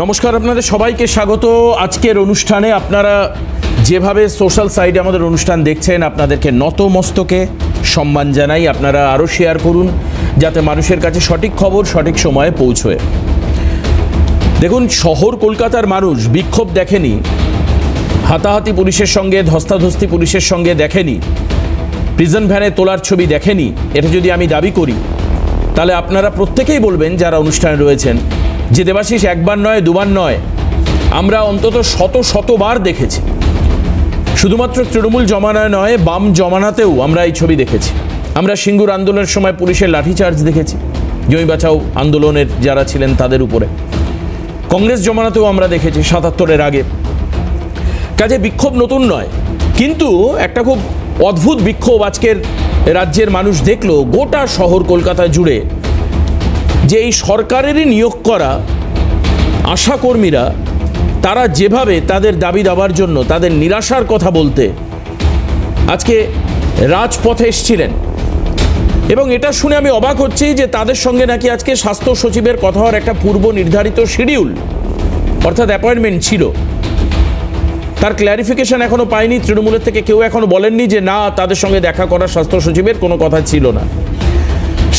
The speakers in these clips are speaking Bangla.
নমস্কার, আপনাদের সবাইকে স্বাগত আজকের অনুষ্ঠানে। আপনারা যেভাবে সোশ্যাল সাইটে আমাদের অনুষ্ঠান দেখছেন, আপনাদেরকে নতমস্তকে সম্মান জানাই। আপনারা আরও শেয়ার করুন যাতে মানুষের কাছে সঠিক খবর সঠিক সময়ে পৌঁছয়। দেখুন, শহর কলকাতার মানুষ বিক্ষোভ দেখেনি, হাতাহাতি পুলিশের সঙ্গে, ধস্তাধস্তি পুলিশের সঙ্গে দেখেনি, প্রিজন ভ্যানে তোলার ছবি দেখেনি। এটা যদি আমি দাবি করি তাহলে আপনারা প্রত্যেকেই বলবেন যারা অনুষ্ঠানে রয়েছেন যে দেবাশিস একবার নয় দুবার নয়, আমরা অন্তত শতবার দেখেছি। শুধুমাত্র তৃণমূল জমানায় নয়, বাম জমানাতেও আমরা এই ছবি দেখেছি। আমরা সিঙ্গুর আন্দোলনের সময় পুলিশের লাঠিচার্জ দেখেছি, জমি বাঁচাও আন্দোলনের যারা ছিলেন তাদের উপরে। কংগ্রেস জমানাতেও আমরা দেখেছি ৭৭-এর আগে। কাজে বিক্ষোভ নতুন নয়, কিন্তু একটা খুব অদ্ভুত বিক্ষোভ আজকের রাজ্যের মানুষ দেখলো গোটা শহর কলকাতা জুড়ে, যে এই সরকারেরই নিয়োগ করা আশাকর্মীরা তারা যেভাবে তাদের দাবি দাবার জন্য তাদের নিরাশার কথা বলতে আজকে রাজপথে এসেছিলেন। এবং এটা শুনে আমি অবাক হচ্ছি যে তাদের সঙ্গে নাকি আজকে স্বাস্থ্য সচিবের কথা হওয়ার একটা পূর্ব নির্ধারিত শিডিউল অর্থাৎ অ্যাপয়েন্টমেন্ট ছিল। তার ক্ল্যারিফিকেশন এখনো পাইনি, তৃণমূলের থেকে কেউ এখনো বলেননি যে না, তাদের সঙ্গে দেখা করা স্বাস্থ্য সচিবের কোনো কথা ছিল না।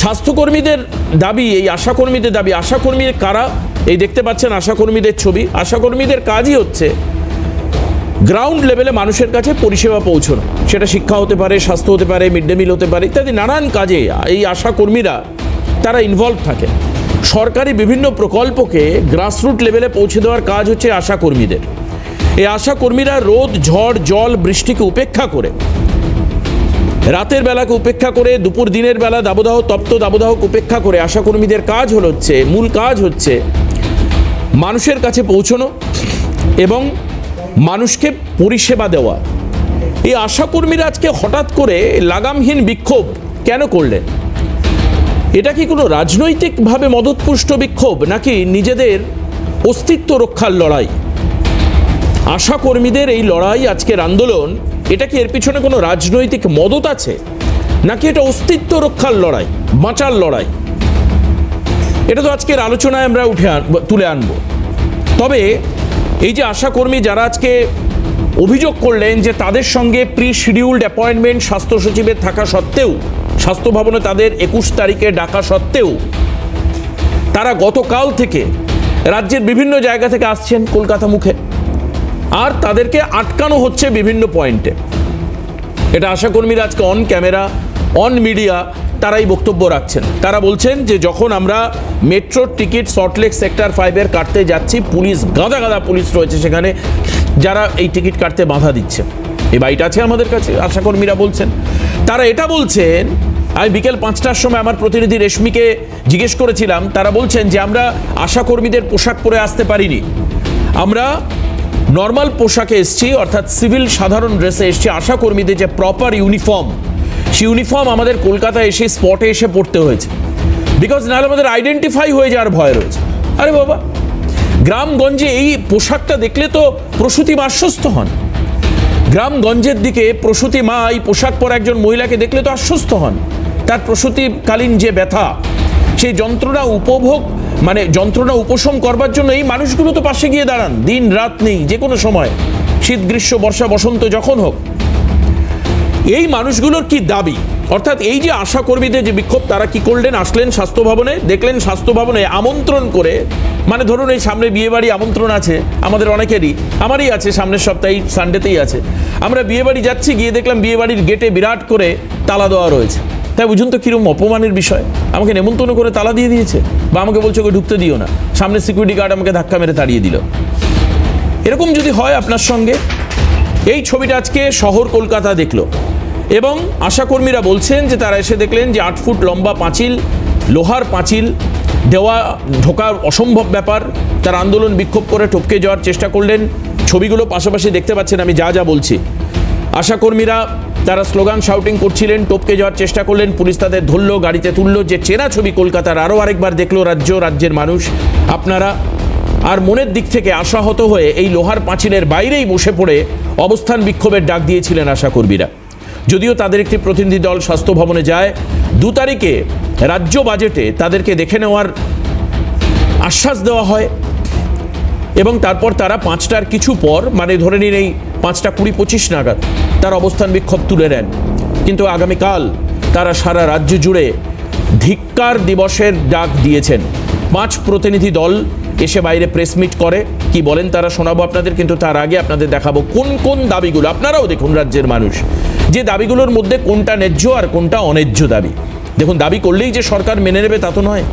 স্বাস্থ্যকর্মীদের দাবি, এই আশাকর্মীদের দাবি, আশাকর্মীর কারা? এই দেখতে পাচ্ছেন আশাকর্মীদের ছবি। আশাকর্মীদের কাজই হচ্ছে গ্রাউন্ড লেভেলে মানুষের কাছে পরিষেবা পৌঁছানো। সেটা শিক্ষা হতে পারে, স্বাস্থ্য হতে পারে, মিড ডে মিল হতে পারে, ইত্যাদি নানান কাজে এই আশাকর্মীরা তারা ইনভলভ থাকে। সরকারি বিভিন্ন প্রকল্পকে গ্রাসরুট লেভেলে পৌঁছে দেওয়ার কাজ হচ্ছে আশাকর্মীদের। এই আশাকর্মীরা রোদ, ঝড়, জল, বৃষ্টিকে উপেক্ষা করে, রাতের বেলাকে উপেক্ষা করে, দুপুর দিনের বেলা দাবদাহ, তপ্ত দাবদাহকে উপেক্ষা করে আশাকর্মীদের কাজ হচ্ছে, মূল কাজ হচ্ছে মানুষের কাছে পৌঁছানো এবং মানুষকে পরিষেবা দেওয়া। এই আশাকর্মীরা আজকে হঠাৎ করে লাগামহীন বিক্ষোভ কেন করলেন? এটা কি কোনো রাজনৈতিকভাবে মদতপুষ্ট বিক্ষোভ, নাকি নিজেদের অস্তিত্ব রক্ষার লড়াই? আশাকর্মীদের এই লড়াই, আজকের আন্দোলন, এটা কি এর পিছনে কোনো রাজনৈতিক মদত আছে, নাকি এটা অস্তিত্ব রক্ষার লড়াই, বাঁচার লড়াই? এটা তো আজকের আলোচনায় আমরা তুলে আনবো। তবে এই যে আশাকর্মী যারা আজকে অভিযোগ করলেন যে তাদের সঙ্গে প্রি শিডিউলড অ্যাপয়েন্টমেন্ট স্বাস্থ্য সচিবের থাকা সত্ত্বেও, স্বাস্থ্য ভবনে তাদের ২১ তারিখে ডাকা সত্ত্বেও তারা গতকাল থেকে রাজ্যের বিভিন্ন জায়গা থেকে আসছেন কলকাতা মুখে, আর তাদেরকে আটকানো হচ্ছে বিভিন্ন পয়েন্টে। এটা আশাকর্মীরা আজকে অন ক্যামেরা, অন মিডিয়া তারাই বক্তব্য রাখছেন। তারা বলছেন যে যখন আমরা মেট্রোর টিকিট সল্টলেক সেক্টর 5-এর কাটতে যাচ্ছি, পুলিশ, গাদা গাদা পুলিশ রয়েছে সেখানে, যারা এই টিকিট কাটতে বাধা দিচ্ছে। এই বাইট আছে আমাদের কাছে, আশাকর্মীরা বলছেন। তারা এটা বলছেন, আমি বিকেল ৫টার সময় আমার প্রতিনিধি রেশমিকে জিজ্ঞেস করেছিলাম, তারা বলছেন যে আমরা আশাকর্মীদের পোশাক পরে আসতে পারিনি, আমরা নর্মাল পোশাকে এসছি, অর্থাৎ সিভিল সাধারণ ড্রেসে এসছি। আশাকর্মীদের যে প্রপার ইউনিফর্ম, সেই ইউনিফর্ম আমাদের কলকাতায় এসে স্পটে এসে পড়তে হয়েছে, বিকজ নাহলে আমাদের আইডেন্টিফাই হয়ে যাওয়ার ভয় রয়েছে। আরে বাবা, গ্রামগঞ্জে এই পোশাকটা দেখলে তো প্রসূতি মা আশ্বস্ত হন। গ্রামগঞ্জের দিকে প্রসূতি মা এই পোশাক পরা একজন মহিলাকে দেখলে তো আশ্বস্ত হন। তার প্রসূতিকালীন যে ব্যথা, সেই যন্ত্রণা উপভোগ, মানে যন্ত্রণা উপশম করবার জন্য এই মানুষগুলো তো পাশে গিয়ে দাঁড়ান, দিন রাত নেই, যে কোনো সময়, শীত, গ্রীষ্ম, বর্ষা, বসন্ত যখন হোক। এই মানুষগুলোর কি দাবি? অর্থাৎ এই যে আশাকর্মীদের যে বিক্ষোভ, তারা কি করলেন? আসলেন স্বাস্থ্য ভবনে, দেখলেন স্বাস্থ্য ভবনে আমন্ত্রণ করে, মানে ধরুন এই সামনে বিয়েবাড়ি আমন্ত্রণ আছে আমাদের অনেকেরই, আমারই আছে, সামনের সপ্তাহে সানডেতেই আছে। আমরা বিয়েবাড়ি যাচ্ছি, গিয়ে দেখলাম বিয়েবাড়ির গেটে বিরাট করে তালা দেওয়া রয়েছে। তাই বুঝুন তো কিরকম অপমানের বিষয়। আমাকে নেমন্তন্ন করে তালা দিয়ে দিয়েছে, বা আমাকে বলছে ওকে ঢুকতে দিও না, সামনে সিকিউরিটি গার্ড আমাকে ধাক্কা মেরে তাড়িয়ে দিল। এরকম যদি হয় আপনার সঙ্গে, এই ছবিটা আজকে শহর কলকাতা দেখলো, এবং আশাকর্মীরা বলছেন যে তারা এসে দেখলেন যে ৮ ফুট লম্বা পাঁচিল, লোহার পাঁচিল দেওয়া, ঢোকার অসম্ভব ব্যাপার। তার আন্দোলন বিক্ষোভ করে টপকে যাওয়ার চেষ্টা করলেন। ছবিগুলো পাশাপাশি দেখতে পাচ্ছেন আমি যা বলছি। আশাকর্মীরা তারা স্লোগান শাউটিং করছিলেন, টপকে যাওয়ার চেষ্টা করলেন, পুলিশ তাদের ধরল, গাড়িতে তুললো। যে চেনা ছবি কলকাতার আরও আরেকবার দেখলো রাজ্যের মানুষ, আপনারা। আর মনের দিক থেকে আশাহত হয়ে এই লোহার পাঁচিলের বাইরেই বসে পড়ে অবস্থান বিক্ষোভের ডাক দিয়েছিলেন আশাকর্মীরা। যদিও তাদের একটি প্রতিনিধি দল স্বাস্থ্য ভবনে যায়, ২ তারিখে রাজ্য বাজেটে তাদেরকে দেখে নেওয়ার আশ্বাস দেওয়া হয়, এবং তারপর তারা 5টার কিছু পর, মানে ধরে নিন এই 5টা 20-25 নাগাদ তার অবস্থান বিক্ষোভ তুলে নেন। কিন্তু আগামীকাল তারা সারা রাজ্য জুড়ে ধিক্কার দিবসের ডাক দিয়েছেন। 5 প্রতিনিধি দল এসে বাইরে প্রেস মিট করে, কি বলেন তারা শোনাবো আপনাদের, কিন্তু তার আগে আপনাদের দেখাবো কোন কোন দাবিগুলো, আপনারাও দেখুন রাজ্যের মানুষ, যে দাবিগুলোর মধ্যে কোনটা ন্যায্য আর কোনটা অন্যায্য দাবি। দেখুন, দাবি করলেই যে সরকার মেনে নেবে তা তো নয়,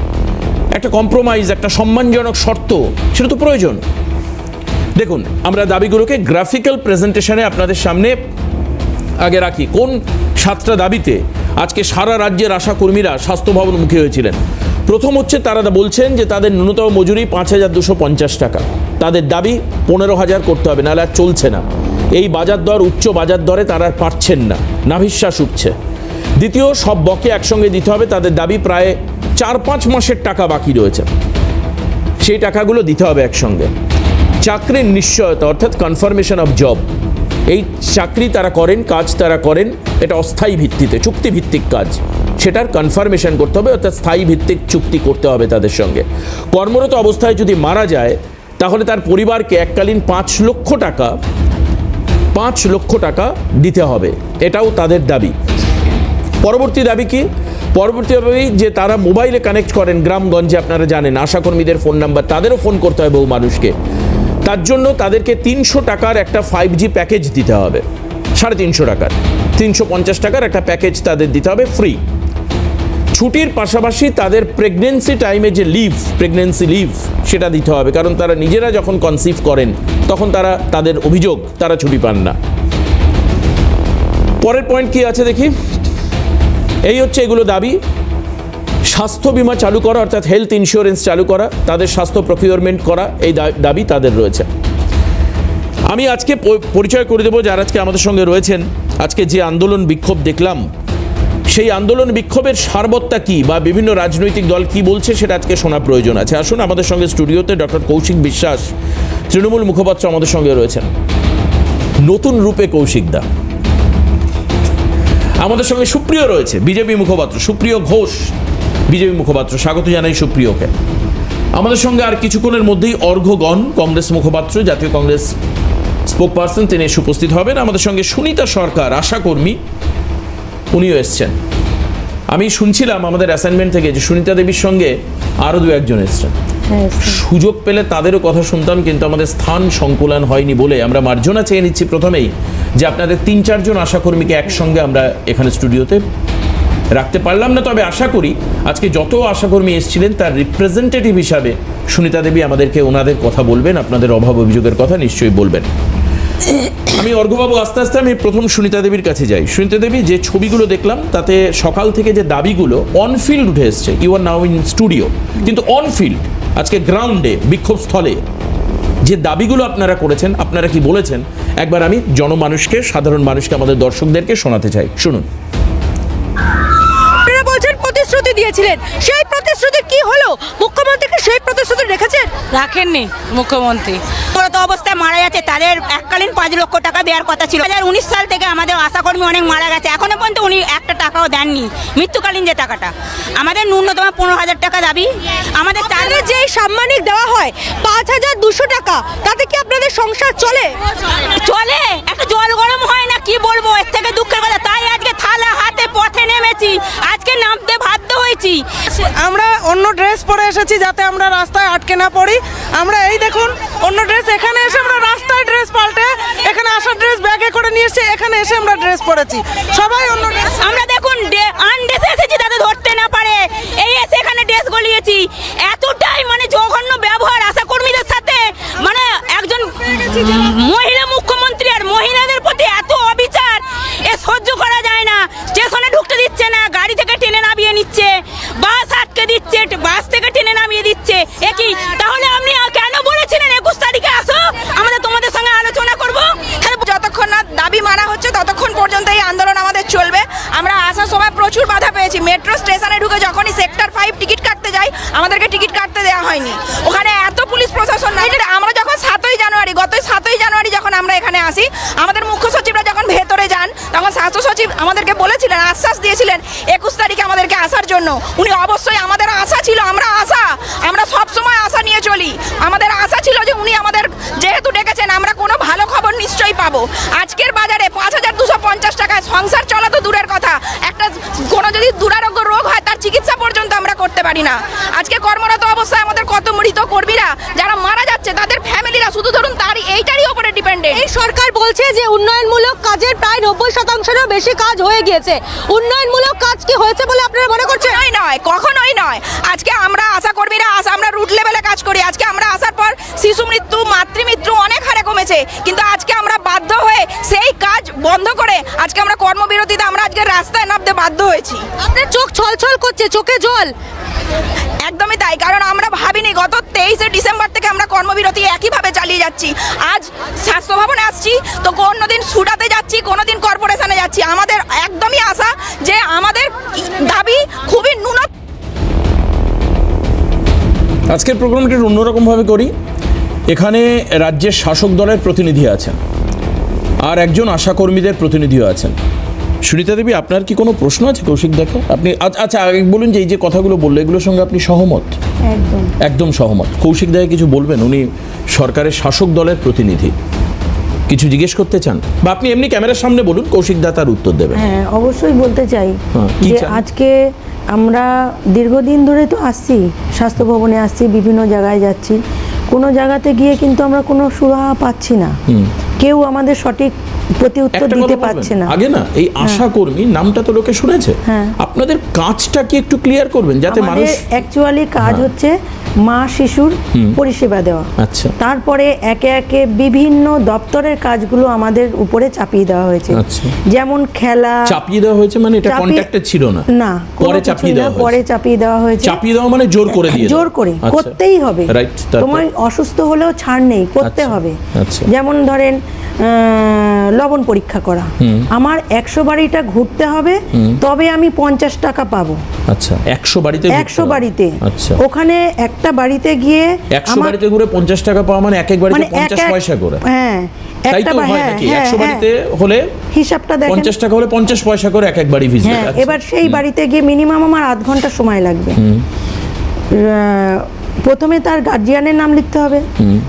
একটা কম্প্রোমাইজ, একটা সম্মানজনক শর্ত সেটা তো প্রয়োজন। দেখুন, আমরা দাবিগুলোকে গ্রাফিক্যাল প্রেজেন্টেশনে আপনাদের সামনে আগে রাখি। কোন 7টা দাবিতে আজকে সারা রাজ্যের আশা কর্মীরা স্বাস্থ্য ভবন মুখী হয়েছিলেন? প্রথম হচ্ছে, তারা বলছেন যে তাদের ন্যূনতম মজুরি 5,250 টাকা, তাদের দাবি 15,000 করতে হবে, নাহলে আর চলছে না। এই বাজার দর, উচ্চ বাজার দরে তারা আর পারছেন না, নাভিশ্বাস উঠছে। দ্বিতীয়, সব বকে একসঙ্গে দিতে হবে, তাদের দাবি প্রায় 4-5 মাসের টাকা বাকি রয়েছে, সেই টাকাগুলো দিতে হবে একসঙ্গে। চাকরির নিশ্চয়তা, অর্থাৎ কনফার্মেশন অফ জব, এই চাকরি তারা করেন, কাজ তারা করেন, এটা অস্থায়ী ভিত্তিতে, চুক্তিভিত্তিক কাজ, সেটার কনফার্মেশন করতে হবে, অর্থাৎ স্থায়ী ভিত্তিক চুক্তি করতে হবে তাদের সঙ্গে। কর্মরত অবস্থায় যদি মারা যায় তাহলে তার পরিবারকে এককালীন 5 লক্ষ টাকা দিতে হবে, এটাও তাদের দাবি। পরবর্তী দাবি কি? পরবর্তী দাবি যে তারা মোবাইলে কানেক্ট করেন গ্রামগঞ্জে, আপনারা জানেন আশাকর্মীদের ফোন নাম্বার, তাদেরও ফোন করতে হয় বহু মানুষকে, তার জন্য তাদেরকে 300 টাকার একটা 5G প্যাকেজ দিতে হবে, 350 টাকার, 350 টাকার একটা প্যাকেজ তাদের দিতে হবে ফ্রি। ছুটির পাশাপাশি তাদের প্রেগনেন্সি টাইমে যে প্রেগনেন্সি লিভ সেটা দিতে হবে, কারণ তারা নিজেরা যখন কনসিভ করেন তখন তাদের অভিযোগ তারা ছুটি পান না। পরের পয়েন্ট কি আছে দেখি, এই হচ্ছে এগুলো দাবি। স্বাস্থ্য বিমা চালু করা, অর্থাৎ হেলথ ইন্স্যুরেন্স চালু করা, তাদের স্বাস্থ্য প্রকিউরমেন্ট করা, এই দাবি তাদের রয়েছে। আমি আজকে পরিচয় করে দেবো যারা আজকে আমাদের সঙ্গে রয়েছেন। আজকে যে আন্দোলন বিক্ষোভ দেখলাম, সেই আন্দোলন বিক্ষোভের সারবত্তা কি বা বিভিন্ন রাজনৈতিক দল কি বলছে সেটা আজকে শোনা প্রয়োজন আছে। আসুন, আমাদের সঙ্গে স্টুডিওতে ডক্টর কৌশিক বিশ্বাস, তৃণমূল মুখপাত্র আমাদের সঙ্গে রয়েছেন, নতুন রূপে কৌশিকদা। আমাদের সঙ্গে সুপ্রিয় রয়েছে, বিজেপি মুখপাত্র সুপ্রিয় ঘোষ, বিজেপি মুখপাত্র, স্বাগত জানাই সুপ্রিয়কে। আমাদের সঙ্গে আর কিছুক্ষণের মধ্যেই অর্ঘ্যগণ, কংগ্রেস মুখপাত্র, জাতীয় কংগ্রেস স্পোকপারসন, তিনি এসে উপস্থিত হবেন। আমাদের সঙ্গে সুনিতা সরকার, আশাকর্মী, উনিও এসছেন। আমি শুনছিলাম আমাদের অ্যাসাইনমেন্ট থেকে যে সুনিতা দেবীর সঙ্গে আরও 2-1 এসছেন, সুযোগ পেলে তাদেরও কথা শুনতাম, কিন্তু আমাদের স্থান সংকুলন হয়নি বলে আমরা মার্জনা চেয়ে নিচ্ছি প্রথমেই যে আপনাদের 3-4 জন আশাকর্মীকে একসঙ্গে আমরা এখানে স্টুডিওতে রাখতে পারলাম না। তবে আশা করি আজকে যত আশাকর্মী এসেছিলেন তার রিপ্রেজেন্টেটিভ হিসাবে সুনিতা দেবী আমাদেরকে ওনাদের কথা বলবেন, আপনাদের অভাব অভিযোগের কথা নিশ্চয়ই বলবেন। আমি অর্ঘ্যবাবু, আস্তে আস্তে আমি প্রথম সুনিতা দেবীর কাছে যাই। সুনিতা দেবী, যে ছবিগুলো দেখলাম তাতে সকাল থেকে যে দাবিগুলো অনফিল্ড উঠে এসছে, you are now in studio, কিন্তু অনফিল্ড আজকে গ্রাউন্ডে বিক্ষোভ স্থলে যে দাবিগুলো আপনারা করেছেন, আপনারা কি বলেছেন, একবার আমি জনমানুষকে, সাধারণ মানুষকে, আমাদের দর্শকদেরকে শোনাতে চাই, শুনুন। প্রতিশ্রুতি দিয়েছিলেন, সেই প্রতিশ্রুতি কি হলো? মুখ্যমন্ত্রীকে সেই প্রতিশ্রুতি রেখেছেন? রাখেননি মুখ্যমন্ত্রী। তো অবস্থায় মারা যাচ্ছে, তাদের এককালীন 5 লক্ষ টাকা দেওয়ার কথা ছিল। 2019 সাল থেকে আমাদের আশাকর্মী অনেক মারা গেছে, এখনো পর্যন্ত উনি একটা টাকাও দেননি, মৃত্যুকালীন যে টাকাটা। আমাদের ন্যূনতম 15,000 টাকা দাবি। আমাদের তাদের যে সাম্মানিক দেওয়া হয় 5,200 টাকা, তাতে কি আপনাদের সংসার চলে? চলে, একটা জল গরম হয় না, কি বলবো, এর থেকে দুঃখের কথা। তাই আজকে থালা হাতে পথে নেমেছি, আজকে নামতে বাধ্য হয়েছি। আমরা অন্য ড্রেস পরে এসেছি যাতে আমরা রাস্তায় আটকে না পড়ি। আমরা এই দেখুন অন্য ড্রেস, এখানে এসে আমরা রাস্তায় ড্রেস পাল্টে, এখানে আসার ড্রেস ব্যাগে করে নিয়ে এসে এখানে এসে আমরা ড্রেস পরেছি, সবাই অন্য ড্রেস। আমরা দেখুন আনড্রেসে এসেছি যাতে ধরতে না পারে, এই এসে এখানে ড্রেস গলিয়েছি। এতটাই মানে জঘন্য ব্যবহার আশাকর্মীদের সাথে, মানে একজন মহিলা মুখ্যমন্ত্রী আর মহিলাদের প্রতি এত অবিচার, এ সহ্য করা যায় না। স্টেশনে ঢুকতে দিচ্ছে না, গাড়ি থেকে টেনে নামিয়ে নিচ্ছে, বাস আটকে দিচ্ছে, বাস থেকে টেনে নামিয়ে দিচ্ছে। একই তাহলে আপনি কেন বলেছিলেন 21 তারিখে আসো, আমাদের তোমাদের সঙ্গে আলোচনা করব? যতক্ষণ না দাবি মানা হচ্ছে ততক্ষণ পর্যন্ত এই আন্দোলন আমাদের চলবে। আমরা আসার সময় প্রচুর বাধা পেয়েছি, মেট্রো স্টেশনে ঢুকে যখনই সেক্টর 5 টিকিট কাটতে যাই আমাদেরকে টিকিট খাবো? আজকের বাজারে 5,250 টাকায় সংসার চলা তো দূরের কথা, একটা কোনো যদি দুরারোগ্য রোগ হয় তার চিকিৎসা পর্যন্ত আমরা করতে পারি না। আজকে কর্মরত অবস্থায় আমাদের কত মৃত কর্মীরা যারা মারা যাচ্ছে, তাদের ফ্যামিলিরা শুধু ধরুন এইটারই উপরে ডিপেন্ডেন্ট। এই সরকার বলছে যে উন্নয়নমূলক কাজের প্রায় 90%-এরও বেশি কাজ হয়ে গিয়েছে। উন্নয়নমূলক কাজ কি হয়েছে বলে আপনারা মনে করছেন? কখনোই নয়। আজকে আমরা আশাকর্মীরা আমরা রুট লেভেলে কাজ করি। আজকে আমরা আসার পর শিশু মৃত্যু, মাতৃমৃত্যু অনেক হারে কমেছে, কিন্তু আজকে আমরা বাধ্য হয়ে সেই কাজ বন্ধ করে আজকে আমরা কর্মবিরতিতে আমরা আজকে রাস্তায় নামতে বাধ্য হয়েছি। আপনার চোখ ছলছল করছে, চোখে জল। একদমই তাই, কারণ আমরা ভাবিনি গত 23শে ডিসেম্বর থেকে আমরা কর্মবিরতি একইভাবে চালিয়ে যাচ্ছি। আজ স্বাস্থ্য ভবনে আসছি, তো কোনোদিন সুডাতে যাচ্ছি, কোনোদিন কর্পোরেশনে যাচ্ছি। আমাদের একদমই আশা যে আমাদের দাবি খুবই ন্যূনতম। আজকের প্রোগ্রামটি অন্যরকমভাবে করি। এখানে রাজ্যের শাসক দলের প্রতিনিধি আছেন আর একজন আশাকর্মীদের প্রতিনিধিও আছেন। সুনিতা দেবী, আপনার কি কোনো প্রশ্ন আছে কৌশিক দাকে? আপনি আচ্ছা আগে বলুন যে এই যে কথাগুলো বললো এগুলোর সঙ্গে আপনি সহমত? একদম সহমত। কৌশিক দাকে কিছু বলবেন? উনি সরকারের শাসক দলের প্রতিনিধি, কিছু জিজ্ঞেস করতে চান? বা আপনি এমনি ক্যামেরার সামনে বলুন, কৌশিক দা তার উত্তর দেবেন। হ্যাঁ, অবশ্যই বলতে চাই কি যে চান? আজকে আমরা দীর্ঘদিন ধরে তো আসছি, স্বাস্থ্য ভবনে আসছি, বিভিন্ন জায়গায় যাচ্ছি, কোনো জায়গাতে গিয়ে কিন্তু আমরা কোনো সুরাহা পাচ্ছি না। কেউ আমাদের সঠিক প্রতি উত্তর একটা দিতে কথা পারছে বলবেন, না। আগে না এই আশাকর্মী নামটা তো লোকে শুনেছে, হ্যাঁ। আপনাদের কাজটা কি একটু ক্লিয়ার করবেন যাতে মানুষ? অ্যাকচুয়ালি কাজ হচ্ছে মা শিশুর পরিষেবা দেওয়া। আচ্ছা। তারপরে একে একে বিভিন্ন দপ্তরের কাজগুলো আমাদের উপরে চাপিয়ে দেওয়া হয়েছে। আচ্ছা। যেমন খেলা চাপিয়ে দেওয়া হয়েছে, মানে এটা কন্ট্রাক্টে ছিল না? না, পরে চাপিয়ে দেওয়া হয়েছে। পরে চাপিয়ে দেওয়া হয়েছে। চাপিয়ে দেওয়া মানে জোর করে দিয়ে জোর করে আচ্ছা। করতেই হবে। রাইট। তোমার অসুস্থ হলেও ছাড় নেই, করতে আচ্ছা। হবে। আচ্ছা। যেমন ধরেন লবণ পরীক্ষা করা, আমার 100 বাড়িটা ঘুরতে হবে, তবে আমি 50 টাকা পাবো। আচ্ছা, 100 বাড়িতে? 100 বাড়িতে। আচ্ছা। ওখানে একটা বাড়িতে গিয়ে 100 বাড়িতে ঘুরে 50 টাকা পাওয়া মানে এক এক বাড়িতে 50 পয়সা করে? হ্যাঁ, তাই তো হয় নাকি? 100 বাড়িতে হলে হিসাবটা দেখেন, 50 টাকা হলে 50 পয়সা করে এক এক বাড়ি ভিজিট। হ্যাঁ, এবার সেই বাড়িতে গিয়ে মিনিমাম আমার আধ ঘন্টা সময় লাগবে। প্রথমে তার গার্জিয়ানের নাম লিখতে হবে,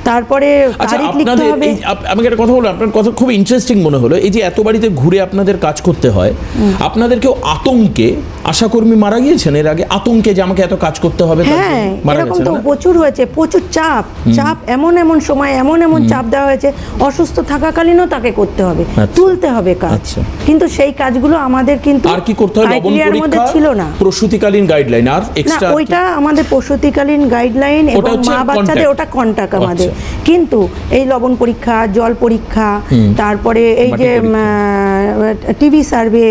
তারপরে তারিখ লিখতে হবে। আমাকে একটা কথা বলুন, আপনার কথা খুব ইন্টারেস্টিং মনে হলো। এই যে এত বাড়িতে ঘুরে আপনাদের কাজ করতে হয়, আপনাদের কেউ আতঙ্কে আশাকর্মী মারা গিয়েছেন এর আগে? আতঙ্কে যে আমাকে এত কাজ করতে হবে? হ্যাঁ, এরকম তো প্রচুর হয়েছে, প্রচুর চাপ এমন সময় এমন চাপ দেওয়া হয়েছে, অসুস্থ থাকাকালীনও তাকে করতে হবে, তুলতে হবে কাজ। কিন্তু সেই কাজগুলো আমাদের কিন্তু আর কি করতে হয়? লবণ পরীক্ষা ছিল না, প্রসূতিকালীন গাইডলাইন আর এক্সট্রা? ওইটা আমাদের প্রসূতিকালীন গাইডলাইন এবং মা বাচ্চাদের ওটা কন্টাক্ট আমাদের। কিন্তু এই লবণ পরীক্ষা, জল পরীক্ষা, তারপরে এই যে টিভি সার্ভে,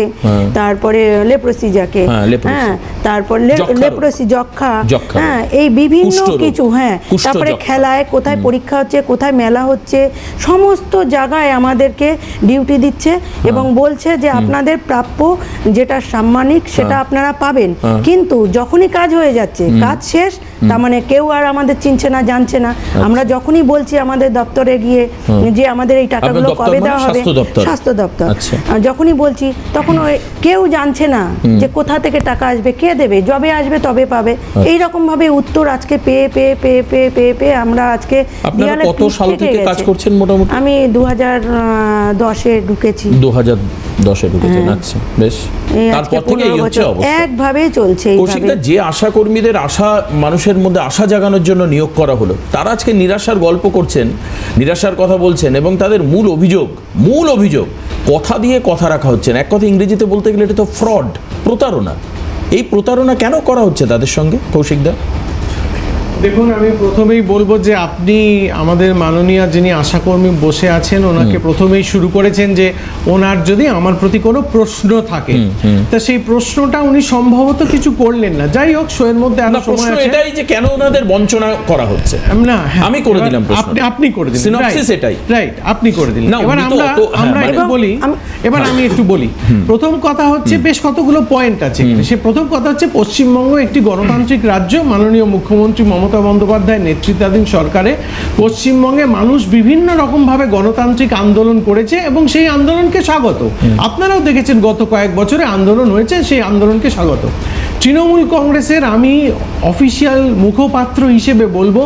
তারপরে লেপ্রোসি যাকে, হ্যাঁ, তারপর লেপ্রোসি, যক্ষা, হ্যাঁ, এই বিভিন্ন কিছু, হ্যাঁ, তারপরে খেলায় কোথায় পরীক্ষা হচ্ছে, কোথায় মেলা হচ্ছে, সমস্ত জায়গায় আমাদেরকে ডিউটি দিচ্ছে এবং বলছে যে আপনাদের প্রাপ্য যেটা সাম্মানিক সেটা আপনারা পাবেন। কিন্তু যখনই কাজ হয়ে যাচ্ছে, কাজ শেষ, তার মানে কেউ আর আমাদের চিনছে না, জানছে না। আমরা যখনই বলছি আমাদের দপ্তরে গিয়ে যে আমাদের এই টাকাগুলো কবে দেওয়া হবে, স্বাস্থ্য দপ্তর, যখনই বলছি তখন কেউ জানছে না যে কোথা থেকে টাকা আসবে, কে দেবে, যবে আসবে তবে পাবে। এই রকম ভাবে উত্তর আজকে পেয়ে পেয়ে পেয়ে পেয়ে পেয়ে পেয়ে আমরা আজকে কত সাল থেকে কাজ করছেন মোটামুটি? আমি 2010-এ ঢুকেছি। 2010-এ ঢুকেছেন, আচ্ছা, বেশ। তারপর থেকে এই হচ্ছে অবস্থা, একভাবে চলছে। কৌশিকদা, যে আশাকর্মীদের আশা, মানুষের মধ্যে আশা জাগানোর জন্য নিয়োগ করা হলো, তারা আজকে নিরাশার গল্প করছেন, নিরাশার কথা বলছেন, এবং তাদের মূল অভিযোগ কথা দিয়ে কথা রাখা হচ্ছে না। এক কথা ইংরেজিতে বলতে গেলে এটা তো ফ্রড, প্রতারণা। এই প্রতারণা কেন করা হচ্ছে তাদের সঙ্গে, কৌশিকদা? দেখুন, আমি প্রথমেই বলবো যে আপনি আমাদের মাননীয় যিনি আশাকর্মী বসে আছেন, ওনাকে প্রথমেই শুরু করেছেন যে ওনার যদি আমার প্রতি কোনো প্রশ্ন থাকে, তা সেই প্রশ্নটা উনি সম্ভবত কিছু করলেন না। যাই হোক, শোয়ের মধ্যে আরো সময় আছে। এটাই যে কেন ওনাদের বঞ্চনা করা হচ্ছে। না, আমি করে দিলাম প্রশ্ন, আপনি করে দিলেন, সিনপসিস এটাই, রাইট, আপনি করে দিলেন। এবার আমি একটু বলি। প্রথম কথা হচ্ছে, বেশ কতগুলো পয়েন্ট আছে। সে প্রথম কথা হচ্ছে, পশ্চিমবঙ্গ একটি গণতান্ত্রিক রাজ্য। মাননীয় মুখ্যমন্ত্রী মমতা বন্দ্যোপাধ্যায় নেতৃত্বাধীন সরকারে পশ্চিমবঙ্গে মানুষ বিভিন্ন রকমভাবে গণতান্ত্রিক আন্দোলন করেছে এবং সেই আন্দোলনকে স্বাগত। আপনারাও দেখেছেন গত কয়েক বছরে আন্দোলন হয়েছে, সেই আন্দোলনকে স্বাগত। তৃণমূল কংগ্রেসের আমি অফিসিয়াল মুখপাত্র হিসেবে বলবো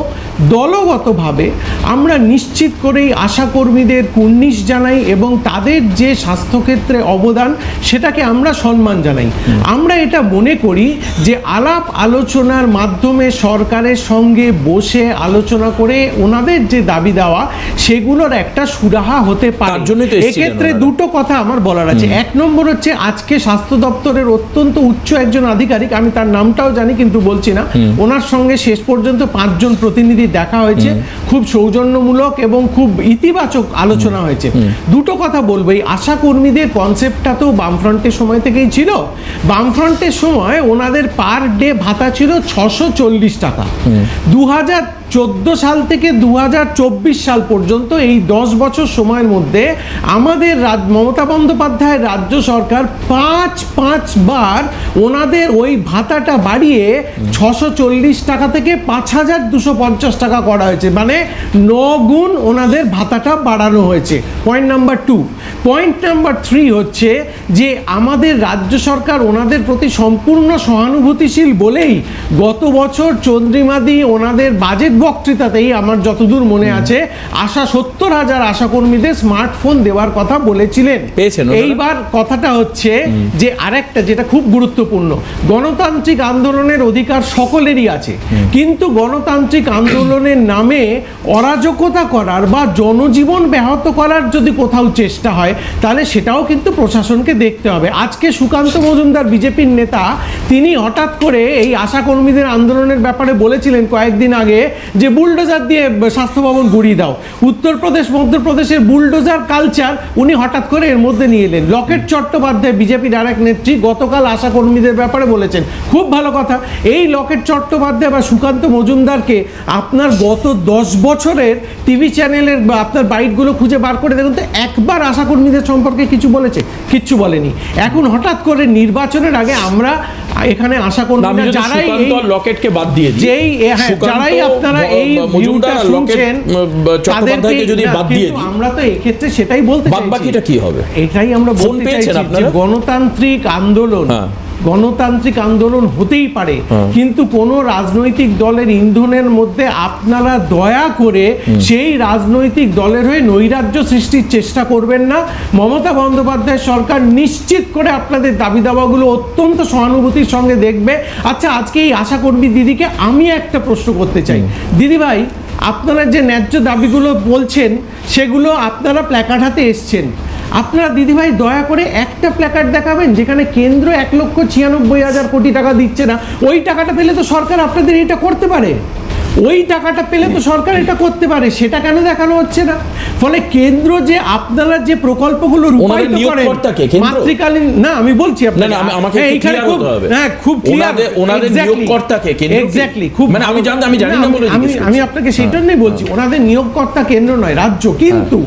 দলগতভাবে আমরা নিশ্চিত করেই আশাকর্মীদের কুর্নিশ জানাই এবং তাদের যে স্বাস্থ্যক্ষেত্রে অবদান সেটাকে আমরা সম্মান জানাই। আমরা এটা মনে করি যে আলাপ আলোচনার মাধ্যমে সরকারের সঙ্গে বসে আলোচনা করে ওনাদের যে দাবি দেওয়া সেগুলোর একটা সুরাহা হতে পারে। তার জন্যই তো এসেছিলেন এক্ষেত্রে ওনারা। দুটো কথা আমার বলার আছে। এক নম্বর হচ্ছে আজকে স্বাস্থ্য দপ্তরের অত্যন্ত উচ্চ একজন আধিকারিক, আমি তার নামটাও জানি কিন্তু বলছি না, ওনার সঙ্গে শেষ পর্যন্ত 5 জন প্রতিনিধি দেখা হয়েছে, খুব সৌজন্যমূলক এবং খুব ইতিবাচক আলোচনা হয়েছে। দুটো কথা বলবো, এই আশা কর্মীদের কনসেপ্টটা তো বামফ্রন্টের সময় থেকেই ছিল। বামফ্রন্টের সময় ওনাদের পার ডে ভাতা ছিল 640 টাকা। 2014 সাল থেকে 2024 সাল পর্যন্ত এই 10 বছর সময়ের মধ্যে আমাদের মমতা বন্দ্যোপাধ্যায়ের রাজ্য সরকার 5 বার ওনাদের ওই ভাতাটা বাড়িয়ে 640 টাকা থেকে 5250 টাকা করা হয়েছে, মানে 9 গুণ ওনাদের ভাতাটা বাড়ানো হয়েছে। Point number 2। পয়েন্ট নাম্বার 3 হচ্ছে যে আমাদের রাজ্য সরকার ওনাদের প্রতি সম্পূর্ণ সহানুভূতিশীল বলেই গত বছর চন্দ্রিমাদি ওনাদের বাজেট বক্তৃতাতেই আমার যতদূর মনে আছে আশা 70,000 আশাকর্মীদের স্মার্টফোন দেওয়ার কথা বলেছিলেন। পেয়েছেন ওনারা? এইবার কথাটা হচ্ছে যে আরেকটা যেটা খুব গুরুত্বপূর্ণ, গণতান্ত্রিক আন্দোলনের অধিকার সকলেরই আছে, কিন্তু গণতান্ত্রিক আন্দোলনের নামে অরাজকতা করার বা জনজীবন ব্যাহত করার যদি কোথাও চেষ্টা হয় তাহলে সেটাও কিন্তু প্রশাসনকে দেখতে হবে। আজকে সুকান্ত মজুমদার বিজেপির নেতা, তিনি হঠাৎ করে এই আশাকর্মীদের আন্দোলনের ব্যাপারে বলেছিলেন কয়েকদিন আগে যে বুলডোজার দিয়ে স্বাস্থ্য ভবন গুড়িয়ে দাও। উত্তরপ্রদেশ মধ্যপ্রদেশের বুলডোজার কালচার উনি হঠাৎ করে এর মধ্যে নিয়ে এলেন। লকেট চট্টোপাধ্যায় বিজেপির আরেক নেত্রী গতকাল আশাকর্মীদের ব্যাপারে বলেছেন, খুব ভালো কথা। এই লকেট চট্টোপাধ্যায় বা সুকান্ত মজুমদারকে আপনার গত 10 বছরের টিভি চ্যানেলের বা আপনার বাইটগুলো খুঁজে বার করে দেখুন তো একবার আশাকর্মীদের সম্পর্কে কিছু বলেছে? কিচ্ছু বলেনি। এখন হঠাৎ করে নির্বাচনের আগে আমরা এখানে আশাকর্মীরা যারাই লকেটকে বাদ দিয়ে দিই, যেই যারাই আপনারা এই ভিউটা শুনছেন চট্টোপাধ্যায়কে যদি বাদ দিয়ে দিই, আমরা তো এই ক্ষেত্রে সেটাই বলতে চাইছি। বাদবাকিটা কি হবে? এটাই আমরা ফোন বলতে পেয়েছেন চাইছি যে আপনারা? গণতান্ত্রিক আন্দোলন, গণতান্ত্রিক আন্দোলন হতেই পারে, কিন্তু কোনো রাজনৈতিক দলের ইন্ধনের মধ্যে আপনারা দয়া করে সেই রাজনৈতিক দলের হয়ে নৈরাজ্য সৃষ্টির চেষ্টা করবেন না। মমতা বন্দ্যোপাধ্যায় সরকার নিশ্চিত করে আপনাদের দাবি দাওয়াগুলো অত্যন্ত সহানুভূতির সঙ্গে দেখবে। আচ্ছা, আজকে এই আশাকর্মী দিদিকে আমি একটা প্রশ্ন করতে চাই। দিদি ভাই, আপনারা যে ন্যায্য দাবিগুলো বলছেন সেগুলো আপনারা প্ল্যাকার্ড হাতে এসছেন, আপনারা দিদিভাই দয়া করে একটা প্ল্যাকার্ড দেখাবেন যেখানে কেন্দ্র 1,96,000 কোটি টাকা দিচ্ছে না। ওই টাকাটা পেলে তো সরকার আপনাদের এটা করতে পারে, ওই টাকাটা পেলে তো সরকার এটা করতে পারে, সেটা কেন দেখানো হচ্ছে না? ফলে কেন্দ্র যে আপনারা যে প্রকল্পগুলো রূপায়িত করেন মাতৃকালীন, না আমি বলছি আপনাকে, আমাকে এইখানে খুব খুব ক্লিয়ার ওনাদের নিয়োগকর্তাকে কেন্দ্র, এক্স্যাক্টলি, খুব মানে আমি জানি না বলে আমি আপনাকে সেটাই বলছি, ওনাদের নিয়োগকর্তা কেন্দ্র নয় রাজ্য, কিন্তু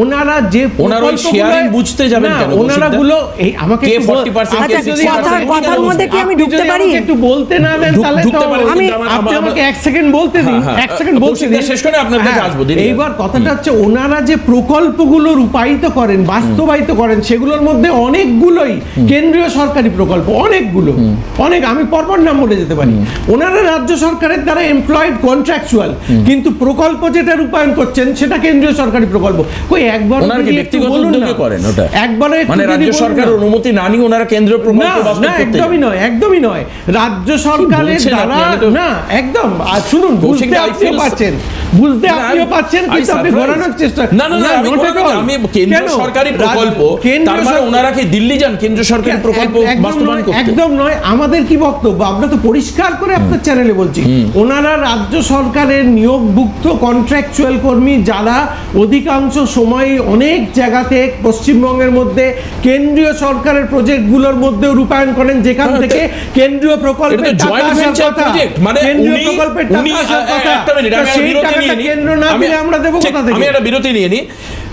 ওনারা যে ওনারা ওই শেয়ারিং বুঝতে যাবেন কেন? ওনারা গুলো এই আমাকে কে 40% কে 60% কথার মধ্যে কি আমি ঢুকতে পারি? একটু বলতে না দেন তাহলে তো আপনি আমাকে 1 সেকেন্ড বলতে দিন, 1 সেকেন্ড বলতে দিন, শেষ করে আপনার কাছে আসবো। এইবার কথাটা হচ্ছে ওনারা যে প্রকল্পগুলো রূপায়িত করেন, বাস্তবায়িত করেন, সেগুলোর মধ্যে অনেকগুলোই কেন্দ্রীয় সরকারি প্রকল্প, অনেকগুলো, অনেক, আমি পরপর নাম বলে যেতে পারি। ওনারা রাজ্য সরকারের দ্বারা এমপ্লয়েড কন্ট্রাকচুয়াল, কিন্তু প্রকল্প যেটা রূপায়ণ করছেন সেটা কেন্দ্রীয় সরকারি প্রকল্প। কই একবার ওনারা কি ব্যক্তিগত উদ্যোগে করেন ওটা? একবারে মানে রাজ্য সরকারের অনুমতি না নিয়ে ওনারা কেন্দ্রীয় প্রকল্প বাস্তবায়ন করতে? একদমই নয়, একদমই নয়। রাজ্য সরকারের দ্বারা না, একদম। আর শুনুন, বুঝতে আপনিও পাচ্ছেন, কিন্তু আপনি ঘোরানোর চেষ্টা, না আমি কেন্দ্র সরকারি প্রকল্প, তার মানে ওনারা কি দিল্লি যান কেন্দ্র সরকারি প্রকল্প বাস্তবায়ন করতে? একদম নয়। আমাদের কি বক্তব্য, আমরা তো পরিষ্কার করে আপনার চ্যানেলে বলছি, ওনারা রাজ্য সরকারের নিয়োগভুক্ত কন্ট্রাকচুয়াল কর্মী যারা অধিকাংশ সময় অনেক জায়গাতে পশ্চিমবঙ্গের মধ্যে কেন্দ্রীয় সরকারের প্রজেক্টগুলোর মধ্যে রূপায়ণ করেন, যেখান থেকে কেন্দ্রীয় প্রকল্পের টাকা আসার কথা, কেন্দ্রীয় প্রকল্পের টাকা আসার কথা, সেই টাকাটা কেন্দ্র না দিলে আমরা দেব কোথা থেকে? আমি একটা বিরতি নিয়ে নিই।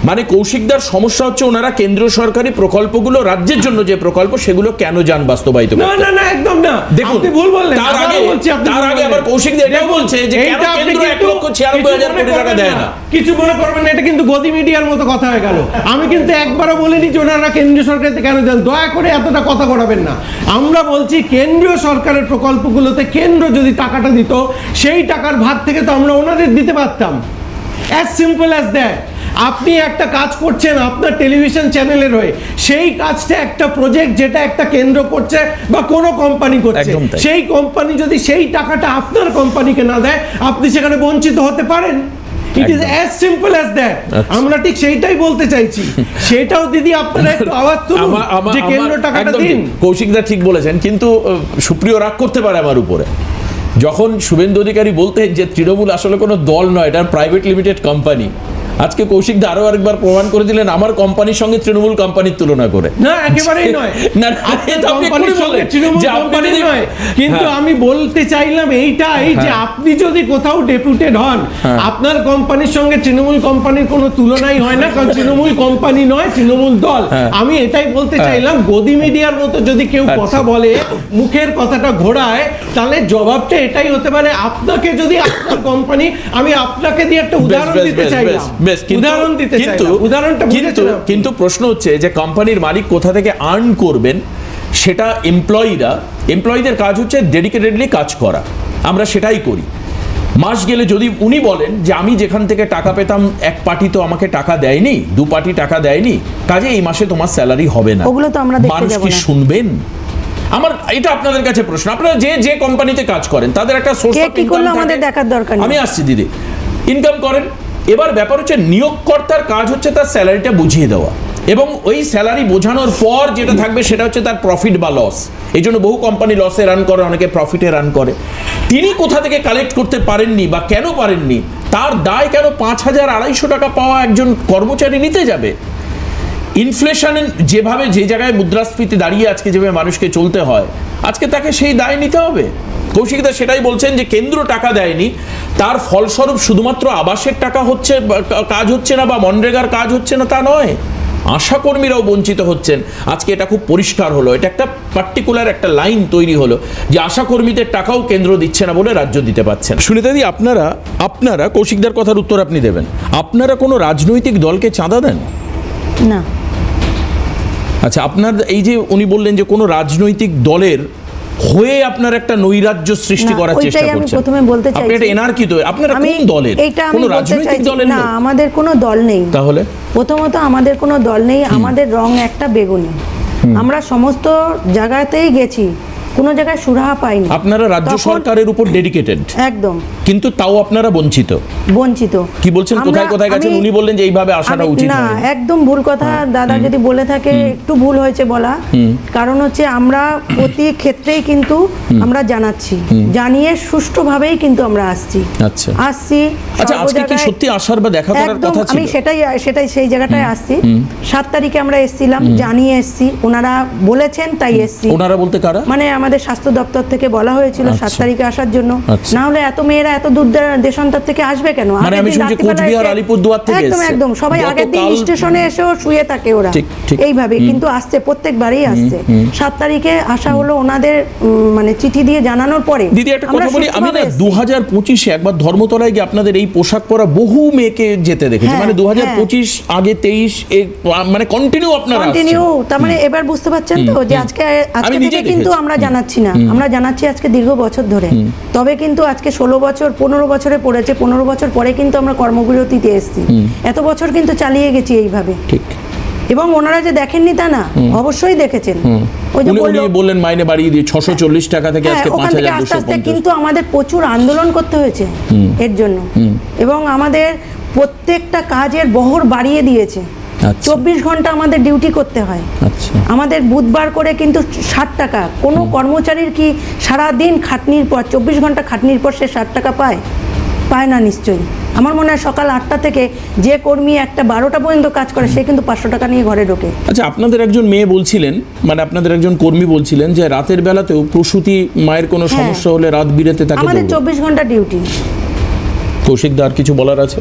মানে কৌশিকদার সমস্যা হচ্ছে ওনারা কেন্দ্রীয় সরকারি প্রকল্পগুলো, রাজ্যের জন্য যে প্রকল্প সেগুলো কেন যান বাস্তবায়িত করতে? না না না, একদম না, দেখুন আপনি ভুল বললেন। তার আগে আবার কৌশিকদা এটাও বলছে যে কেন কেন্দ্র 1,96,000 কোটি টাকা দেয় না। কিছু মনে করবেন না, এটা কিন্তু গদি মিডিয়ার মতো কথা হয়ে গেল। আমি কিন্তু একবারও বলিনি যে ওনারা কেন্দ্রীয় সরকারতে কেন যান, দয়া করে এতটা কথা করাবেন না। আমরা বলছি কেন্দ্রীয় সরকারের প্রকল্পগুলোতে কেন্দ্র যদি টাকাটা দিত, সেই টাকার ভাগ থেকে তো আমরা ওনাদের দিতে পারতাম। As simple as that. আপনি একটা কাজ করছেন আপনার টেলিভিশন চ্যানেলের হয়ে, সেই কাজটা একটা প্রজেক্ট যেটা একটা কেন্দ্র করছে বা কোনো কোম্পানি করছে, একদম তাই। সেই কোম্পানি যদি সেই টাকাটা আপনার কোম্পানিকে না দেয়, আপনি সেখানে বঞ্চিত হতে পারেন। It is as simple as that. আমরা ঠিক সেইটাই বলতে চাইছি। সেটাও দিদি আপনারা একটু আওয়াজ তুলুন যে কেন্দ্র টাকাটা দিন। কৌশিকদা ঠিক বলেছেন, কিন্তু সুপ্রিয় রাগ করতে পারে আমার উপরে। যখন শুভেন্দু অধিকারী বলতেন যে তৃণমূল আসলে কোনো দল নয়, এটা প্রাইভেট লিমিটেড কোম্পানি, আজকে কৌশিকদা আরো আরেকবার প্রমাণ করে দিলেন আমার কোম্পানির সঙ্গে তৃণমূল কোম্পানির তুলনা করে। না, একেবারেই নয়। না, এটা আপনি কোম্পানির সঙ্গে তৃণমূল কোম্পানি নয়, কিন্তু আমি বলতে চাইলাম এইটাই যে আপনি যদি কোথাও ডেপুটেড হন, আপনার কোম্পানির সঙ্গে তৃণমূল কোম্পানির কোনো তুলনাই হয় না, কারণ তৃণমূল কোম্পানি নয়, তৃণমূল দল। আমি এটাই বলতে চাইলাম, গদি মিডিয়ার মতো যদি কেউ কথা বলে, মুখের কথাটা ঘোরায়, তাহলে জবাবটা এটাই হতে পারে, আপনাকে যদি আপনার কোম্পানি, আমি আপনাকে দিয়ে একটা উদাহরণ দিতে চাইলাম, উদাহরণ দিতে চাইলাম, উদাহরণটা বুঝেছিলাম। কিন্তু প্রশ্ন হচ্ছে যে কোম্পানির মালিক কোথা থেকে আর্ন করবেন, সেটা এমপ্লয়ীদের কাজ হচ্ছে ডেডিকেটেডলি কাজ করা। আমরা সেটাই করি। মাস গেলে যদি উনি বলেন যে আমি যেখান থেকে টাকা পেতাম, এক পার্টি তো আমাকে টাকা দেয়নি, 2 পার্টি টাকা দেয়নি, কাজে এই মাসে তোমার স্যালারি হবে না, ওগুলো তো আমরা দেখতে মানুষ যাব কি না। শুনবেন? আমার এটা আপনাদের কাছে প্রশ্ন। আপনারা যে কোম্পানিতে কাজ করেন তাদের একটা সোর্স কে অফ কি ইনকাম করলো থাকে। আমাদের দেখার দরকার নেই। আমি আসছি দিদি, ইনকাম করেন। এবার ব্যাপার হচ্ছে নিয়োগকর্তার কাজ হচ্ছে তার স্যালারিটা বুঝিয়ে দেওয়া, এবং ওই স্যালারি বোঝানোর পর যেটা থাকবে সেটা হচ্ছে তার প্রফিট বা লস। এই জন্য বহু কোম্পানি লসে রান করে, অনেকে প্রফিটে রান করে। তিনি কোথা থেকে কালেক্ট করতে পারেননি বা কেন পারেননি, তার দায় কেন 5,250 টাকা পাওয়া একজন কর্মচারী নিতে যাবে? ইনফ্লেশন যেভাবে যে জায়গায় মুদ্রাস্ফীতি দাঁড়িয়ে আজকে যেভাবে মানুষকে চলতে হয়, আজকে তাকে সেই দায় নিতে হবে। কৌশিকদা সেটাই বলছেন যে কেন্দ্র টাকা দেয়নি, তার ফলস্বরূপ শুধুমাত্র আবাসের টাকা হচ্ছে, কাজ হচ্ছে না, বা মনরেগার কাজ হচ্ছে না তা নয়, আশাকর্মীরাও বঞ্চিত হচ্ছেন। আজকে এটা খুব পরিষ্কার হলো, এটা একটা পার্টিকুলার একটা লাইন তৈরি হলো যে আশাকর্মীদের টাকাও কেন্দ্র দিচ্ছে না বলে রাজ্য দিতে পারছেন। সুনিতাদি, আপনারা কৌশিকদার কথার উত্তর আপনি দেবেন, আপনারা কোনো রাজনৈতিক দলকে চাঁদা দেন? না। আচ্ছা, আপনার এই যে উনি বললেন যে কোনো রাজনৈতিক দলের হয়ে আপনার একটা নৈরাজ্য সৃষ্টি করার চেষ্টা করছেন, আমি প্রথমে বলতে চাইছি আপনি এটা এনার্কি তো, আপনারা কোন দলের? কোনো রাজনৈতিক দলের না, আমাদের কোনো দল নেই। তাহলে প্রথমত আমাদের কোনো দল নেই, আমাদের রং একটা বেগুনি। আমরা সমস্ত জায়গাতেই গেছি, কোনো জায়গায় সুরাহা পাইনি। আপনারা রাজ্য সরকারের উপর ডেডিকেটেড একদম, কিন্তু তাও আপনারা বঞ্চিত। কি বলছেন কোথায় কোথায় গেছেন? উনি বললেন যে এইভাবে আসাটা উচিত না, নয়। একদম ভুল কথা। দাদা যদি বলে থাকে একটু ভুল হয়েছে বলা, কারণ হচ্ছে আমরা প্রতি ক্ষেত্রেই কিন্তু আমরা জানাচ্ছি, জানিয়ে সুষ্ঠুভাবেই কিন্তু আমরা আসছি। আচ্ছা, সর্ব আজকে কি জায়গায় সত্যি আসার বা দেখা করার একদম কথা ছিল? আমি সেটাই সেই জায়গাটায় আসছি। 7 তারিখে আমরা এসেছিলাম, জানিয়ে এসেছি, ওনারা বলেছেন তাই এসেছি। ওনারা বলতে কারা? মানে আমাদের স্বাস্থ্য দপ্তর থেকে বলা হয়েছিল 7 তারিখে আসার জন্য। না হলে এত মেয়েরা এত দূর দেশান্তর থেকে আসবে কেন? মানে আমি শুনছি কোচবিহার, আলিপুরদুয়ার থেকে একদম একদম সবাই আগের দিন স্টেশনে এসেও শুয়ে থাকে ওরা এইভাবে, কিন্তু আসছে, প্রত্যেকবারই আসছে। 7 তারিখে আসা হলো ওনাদের মানে চিঠি দিয়ে জানানোর পরে। দিদি একটা কথা বলি, আমি না 2025-এ একবার ধর্মতলায় গিয়ে আপনাদের এই পোশাক পরা বহু মেয়েকে যেতে দেখেছি। মানে 2025 আগে 23 মানে কন্টিনিউ আপনারা কন্টিনিউ। তার মানে এবার বুঝতে পারছেন তো যে আজকে থেকে কিন্তু আমরা জানাচ্ছি না, আমরা জানাচ্ছি আজকে দীর্ঘ বছর ধরে। তবে কিন্তু আজকে 16 বছর 15 বছরে পড়েছে, 15 বছর পরে কিন্তু আমরা কর্মবিরতিতে এসেছি। এত বছর কিন্তু চালিয়ে গেছি এইভাবে। ঠিক। এবং ওনারা যে দেখেননি তা না, অবশ্যই দেখেছেন। ওই যে বললেন মাইনে বাড়িয়ে দিয়ে 640 টাকা থেকে আজকে 5250। কিন্তু আমাদের প্রচুর আন্দোলন করতে হয়েছে এর জন্য, এবং আমাদের প্রত্যেকটা কাজের বহর বাড়িয়ে দিয়েছে। 24 ঘন্টা আমাদের ডিউটি করতে হয়। আমাদের বুধবার করে কিন্তু 60 টাকা। কোনো কর্মচারীর কি সারা দিন খাটনির পর 24 ঘন্টা খাটনির পর সে 60 টাকা পায় না? নিশ্চয়ই। আমার মনে হয় সকাল 8টা থেকে যে কর্মী একটা 12টা পর্যন্ত কাজ করে, সে কিন্তু 500 টাকা নিয়ে ঘরে ঢোকে। আচ্ছা, আপনাদের একজন মেয়ে বলছিলেন, মানে আপনাদের একজন কর্মী বলছিলেন যে রাতের বেলাতেও প্রসূতি মায়ের কোনো সমস্যা হলে রাত বিরেতে তাকে আমাদের 24 ঘন্টা ডিউটি। কৌশিকদা আর কিছু বলার আছে?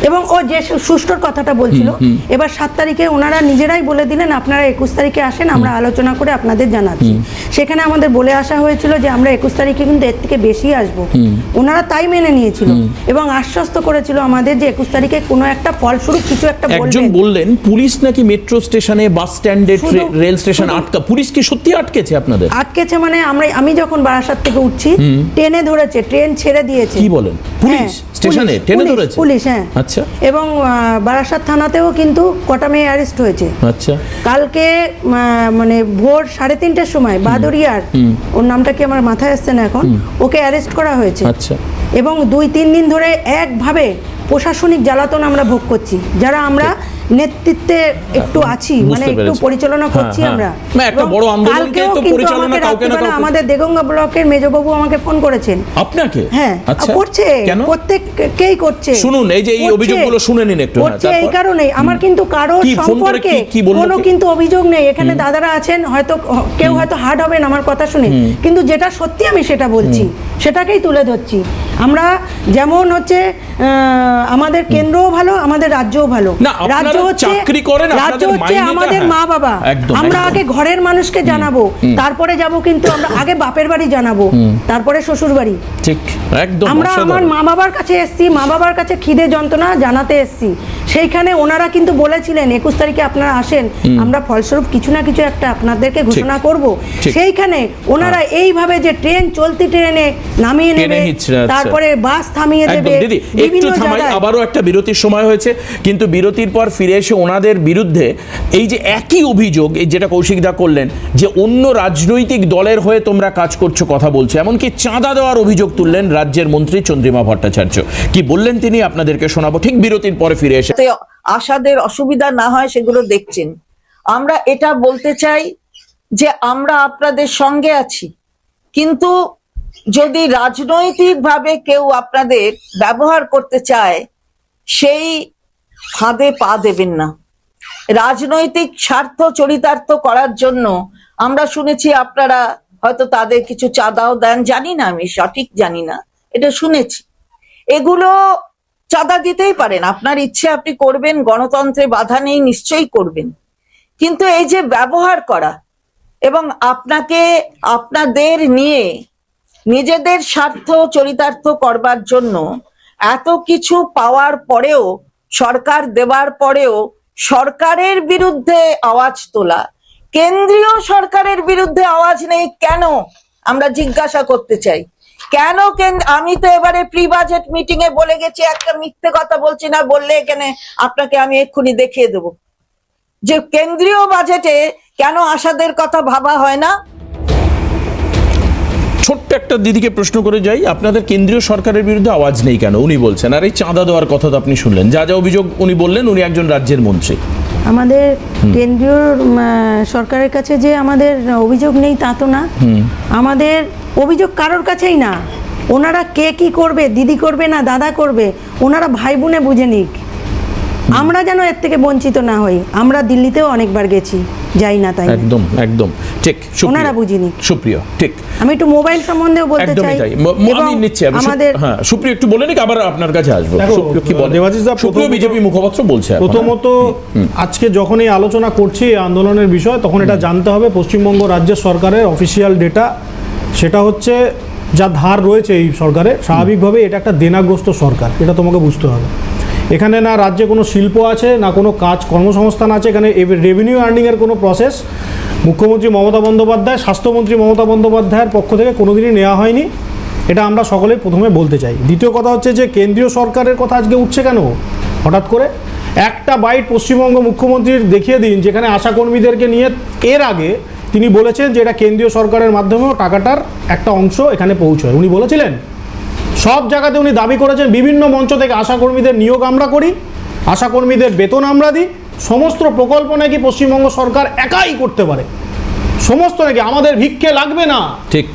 এবং ও যে সুষ্ঠুর কথাটা বলছিল, এবার 7 তারিখে ওনারা নিজেরাই বলে দিলেন আপনারা 21 তারিখে আসেন, আমরা আলোচনা করে আপনাদের জানাচ্ছি। সেখানে আমাদের বলে আসা হয়েছিল যে আমরা 21 তারিখে কিন্তু এর থেকে বেশি আসবো, ওনারা তাই মেনে নিয়েছিল এবং আশ্বস্ত করেছিল আমাদের যে 21 তারিখে কোনো একটা ফলস্বরূপ কিছু একটা একজন বললেন পুলিশ নাকি মেট্রো স্টেশনে, বাস স্ট্যান্ডে, রেল স্টেশন আটকা, পুলিশ কি সত্যি আটকেছে আপনাদের? আটকেছে মানে আমি যখন বারাসাত থেকে উঠছি ট্রেনে ধরেছে, ট্রেন ছেড়ে দিয়েছে। কি বলেন? পুলিশ স্টেশনে ট্রেনে ধরেছে? পুলিশ, হ্যাঁ। আচ্ছা। এবং বারাসাত থানাতেও কিন্তু কটা মেয়ে অ্যারেস্ট হয়েছে। আচ্ছা। কালকে মানে ভোর 3:30টার সময় বাদরিয়ার, ওর নামটা কি আমার মাথায় আসছে না এখন, ওকে অ্যারেস্ট করা হয়েছে। আচ্ছা। এবং 2-3 দিন ধরে একভাবে প্রশাসনিক জ্বালাতন আমরা ভোগ করছি, যারা আমরা নেতৃত্বে একটু আছি, মানে একটু পরিচালনা করছি আমরা। একটা বড় আন্দোলনকে তো পরিচালনা কাউকে না কাউকে। আমাদের দেগঙ্গা ব্লকের মেজবাবু আমাকে ফোন করেছেন। আপনাকে? হ্যাঁ, করছে, প্রত্যেককেই করছে। শুনুন, এই যে এই অভিযোগগুলো শুনে নিন একটু। করছে এই কারণেই, আমার কিন্তু কারোর সম্পর্কে কোনো কিন্তু অভিযোগ নেই। এখানে দাদারা আছেন, হয়তো কেউ হয়তো হার্ড হবেন আমার কথা শুনে, কিন্তু যেটা সত্যি আমি সেটা বলছি, সেটাকেই তুলে ধরছি। আমরা যেমন হচ্ছে আমাদের কেন্দ্রও ভালো, আমাদের রাজ্যও ভালো। রাজ্য হচ্ছে আমাদের মা বাবা, আমরা আগে ঘরের মানুষকে জানাবো, তারপরে যাব কিন্তু আমরা আগে বাপের বাড়ি জানাবো, তারপরে শ্বশুর বাড়ি। ঠিক, একদম। আমরা আমার মা বাবার কাছে এসেছি, মা বাবার কাছে খিদে যন্ত্রণা জানাতে এসেছি। সেইখানে ওনারা কিন্তু বলেছিলেন 21 তারিখে আপনারা আসেন, আমরা ফলস্বরূপ কিছু না কিছু একটা আপনাদেরকে ঘোষণা করব। সেইখানে ওনারা এইভাবে যে ট্রেন চলতি ট্রেনে নামিয়ে নেবে, তারপরে বাস থামিয়ে দেবে। দিদি একটু থামাই, আবারও একটা বিরতির সময় হয়েছে, কিন্তু বিরতির পর ফিরে এসে ওনাদের বিরুদ্ধে এই যে একই অভিযোগ, এই যেটা কৌশিকদা করলেন, যে অন্য রাজনৈতিক দলের হয়ে তোমরা কাজ করছো কথা বলছো, এমনকি চাঁদা দেওয়ার অভিযোগ তুললেন রাজ্যের মন্ত্রী চন্দ্রিমা ভট্টাচার্য। কি বললেন তিনি আপনাদেরকে শোনাবো ঠিক বিরতির পরে ফিরে এসে। আশাদের অসুবিধা না হয় সেগুলো দেখছেন। আমরা এটা বলতে চাই যে আমরা আপনাদের সঙ্গে আছি, কিন্তু যদি রাজনৈতিকভাবে কেউ আপনাদের ব্যবহার করতে চায় সেই ফাঁদে পা দেবেন না। রাজনৈতিক স্বার্থ চরিতার্থ করার জন্য আমরা শুনেছি আপনারা হয়তো তাদের কিছু চাঁদাও দেন, জানি না, আমি সঠিক জানি না, এটা শুনেছি। এগুলো চাঁদা দিতেই পারেন, আপনার ইচ্ছে আপনি করবেন, গণতন্ত্রে বাধা নেই, নিশ্চয়ই করবেন। কিন্তু এই যে ব্যবহার করা এবং আপনাকে আপনাদের নিয়ে নিজেদের স্বার্থ চরিতার্থ করবার জন্য এত কিছু পাওয়ার পরেও, সরকার দেবার পরেও সরকারের বিরুদ্ধে আওয়াজ তোলা, কেন্দ্রীয় সরকারের বিরুদ্ধে আওয়াজ নেই কেন আমরা জিজ্ঞাসা করতে চাই। কেন আমি তো এবারে প্রি বাজেট মিটিং এ বলে গেছি, একটা মিথ্যে কথা বলছি না, বললে এখানে আপনাকে আমি এক্ষুনি দেখিয়ে দেব যে কেন্দ্রীয় বাজেটে কেন আশাদের কথা ভাবা হয় না। ছোট্ট একটা দিদিকে প্রশ্ন করে যাই, আপনাদের কেন্দ্রীয় সরকারের বিরুদ্ধে আওয়াজ নেই কেন উনি বলছেন, আর এই চাঁদা দেওয়ার কথা তো আপনি শুনলেন, যা যা অভিযোগ উনি বললেন, উনি একজন রাজ্যের মন্ত্রী। আমাদের কেন্দ্রীয় সরকারের কাছে যে আমাদের অভিযোগ নেই তা তো না, আমাদের অভিযোগ কারোর কাছেই না। ওনারা কে কি করবে, দিদি করবে না দাদা করবে, ওনারা ভাই বোনে বুঝে নিক, আমরা যেন এর থেকে বঞ্চিত না হই। আমরা দিল্লিতেও অনেকবার গেছি, যাই না তাই। একদম একদম ঠিক, ওনারা বুঝিনি। সুপ্রিয়, ঠিক। আমি একটু মোবাইল সম্বন্ধেও বলতে চাই, আমি নিচ্ছি আমাদের। হ্যাঁ, সুপ্রিয় একটু বলে নিক, আবার আপনার কাছে আসবো। সুপ্রিয় কি বলে? সুপ্রিয় বিজেপি মুখপাত্র বলছে, প্রথমত আজকে যখন এই আলোচনা করছি আন্দোলনের বিষয়, তখন এটা জানতে হবে পশ্চিমবঙ্গ রাজ্য সরকারের অফিসিয়াল ডেটা, সেটা হচ্ছে যা ধার রয়েছে এই সরকারে, স্বাভাবিকভাবে এটা একটা দেনাগ্রস্ত সরকার, এটা তোমাকে বুঝতে হবে। এখানে না রাজ্যে কোনো শিল্প আছে, না কোনো কাজ কর্মসংস্থান আছে, এখানে রেভিনিউ আর্নিংয়ের কোনো প্রসেস মুখ্যমন্ত্রী মমতা বন্দ্যোপাধ্যায়, স্বাস্থ্যমন্ত্রী মমতা বন্দ্যোপাধ্যায়ের পক্ষ থেকে কোনোদিনই নেওয়া হয়নি। এটা আমরা সকলেই প্রথমে বলতে চাই। দ্বিতীয় কথা হচ্ছে যে কেন্দ্রীয় সরকারের কথা আজকে উঠছে কেন হঠাৎ করে? একটা বাইট পশ্চিমবঙ্গ মুখ্যমন্ত্রীর দেখিয়ে দিন যেখানে আশাকর্মীদেরকে নিয়ে এর আগে তিনি বলেছেন যে এটা কেন্দ্রীয় সরকারের মাধ্যমেও টাকাটার একটা অংশ এখানে পৌঁছয়। উনি বলেছিলেন, সব জায়গাতে উনি দাবি করেছেন বিভিন্ন মঞ্চ থেকে, আশাকর্মীদের নিয়োগ আমরা করি, আশাকর্মীদের বেতন আমরা দিই, সমস্ত প্রকল্প নাকি পশ্চিমবঙ্গ সরকার একাই করতে পারে, সমস্ত নাকি আমাদের ভিক্ষে লাগবে না। ঠিক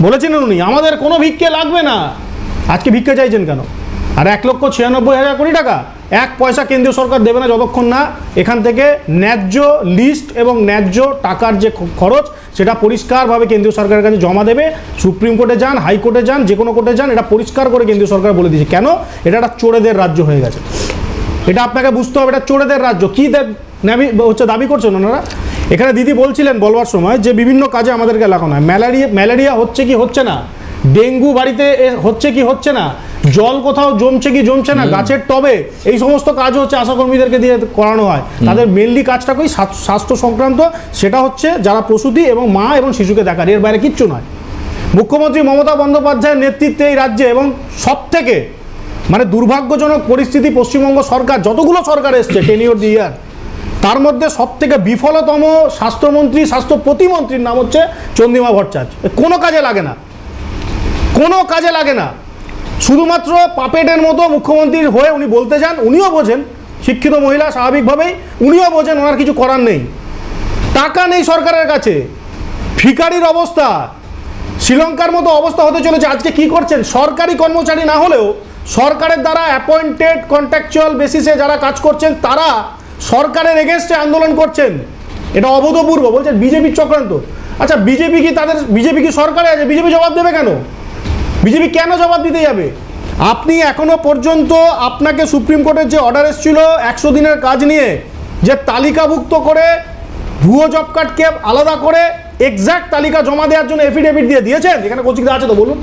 বলেছিলেন উনি, আমাদের কোনো ভিক্ষে লাগবে না। আজকে ভিক্ষে চাইছেন কেন? আর 1,96,000 কোটি টাকা এক পয়সা কেন্দ্রীয় সরকার দেবে না যতক্ষণ না এখান থেকে ন্যায্য লিস্ট এবং ন্যায্য টাকার যে খরচ সেটা পরিষ্কারভাবে কেন্দ্রীয় সরকারের কাছে জমা দেবে। সুপ্রিম কোর্টে যান, হাইকোর্টে যান, যে কোনো কোর্টে যান, এটা পরিষ্কার করে কেন্দ্রীয় সরকার বলে দিয়েছে। কেন? এটা একটা চোরেদের রাজ্য হয়ে গেছে। এটা আপনাকে বুঝতে হবে, এটা চোরেদের রাজ্য। কি দাবি করছেন ওনারা? এখানে দিদি বলছিলেন বলবার সময় যে বিভিন্ন কাজে আমাদেরকে লাগানো হয়। ম্যালেরিয়া হচ্ছে কি হচ্ছে না, ডেঙ্গু বাড়িতে হচ্ছে কি হচ্ছে না, জল কোথাও জমছে কি জমছে না, গাছের টবে, এই সমস্ত কাজ হচ্ছে আশাকর্মীদেরকে দিয়ে করানো হয়। তাদের মেনলি কাজটা কই স্বাস্থ্য সংক্রান্ত, সেটা হচ্ছে যারা প্রসূতি এবং মা এবং শিশুকে দেখার, এর বাইরে কিচ্ছু নয়। মুখ্যমন্ত্রী মমতা বন্দ্যোপাধ্যায়ের নেতৃত্বে এই রাজ্যে এবং সব থেকে মানে দুর্ভাগ্যজনক পরিস্থিতি, পশ্চিমবঙ্গ সরকার যতগুলো সরকার এসছে টেনিওর দি ইয়ার, তার মধ্যে সব থেকে বিফলতম স্বাস্থ্যমন্ত্রী, স্বাস্থ্য প্রতিমন্ত্রীর নাম হচ্ছে চন্দ্রিমা ভট্টাচার্য। কোনো কাজে লাগে না, কোনো কাজে লাগে না, শুধুমাত্র পাপেটের মতো মুখ্যমন্ত্রীর হয়ে উনি বলতে যান। উনিও বোঝেন, শিক্ষিত মহিলা স্বাভাবিকভাবেই উনিও বোঝেন ওনার কিছু করার নেই, টাকা নেই সরকারের কাছে, ভিখারির অবস্থা, শ্রীলঙ্কার মতো অবস্থা হতে চলেছে। আজকে কি করছেন? সরকারি কর্মচারী না হলেও সরকারের দ্বারা অ্যাপয়েন্টেড কন্ট্রাকচুয়াল বেসিসে যারা কাজ করছেন তারা সরকারের এগেনস্টে আন্দোলন করছেন। এটা অভূতপূর্ব। বলছেন বিজেপির চক্রান্ত। আচ্ছা, বিজেপি কি সরকারে আছে? বিজেপি জবাব দেবে কেন? বিজেপি কেন জবাব দিতে যাবে? আপনি এখনো পর্যন্ত আপনাকে সুপ্রিম কোর্টের যে অর্ডার এসেছিল 100 দিনের কাজ নিয়ে, যে তালিকাভুক্ত করে ভুয়ো জব কার্ডকে আলাদা করে এক্সাক্ট তালিকা জমা দেওয়ার জন্য এফিডেভিট দিয়েছেন? এখানে কৌশিকদা আছে তো বলুন।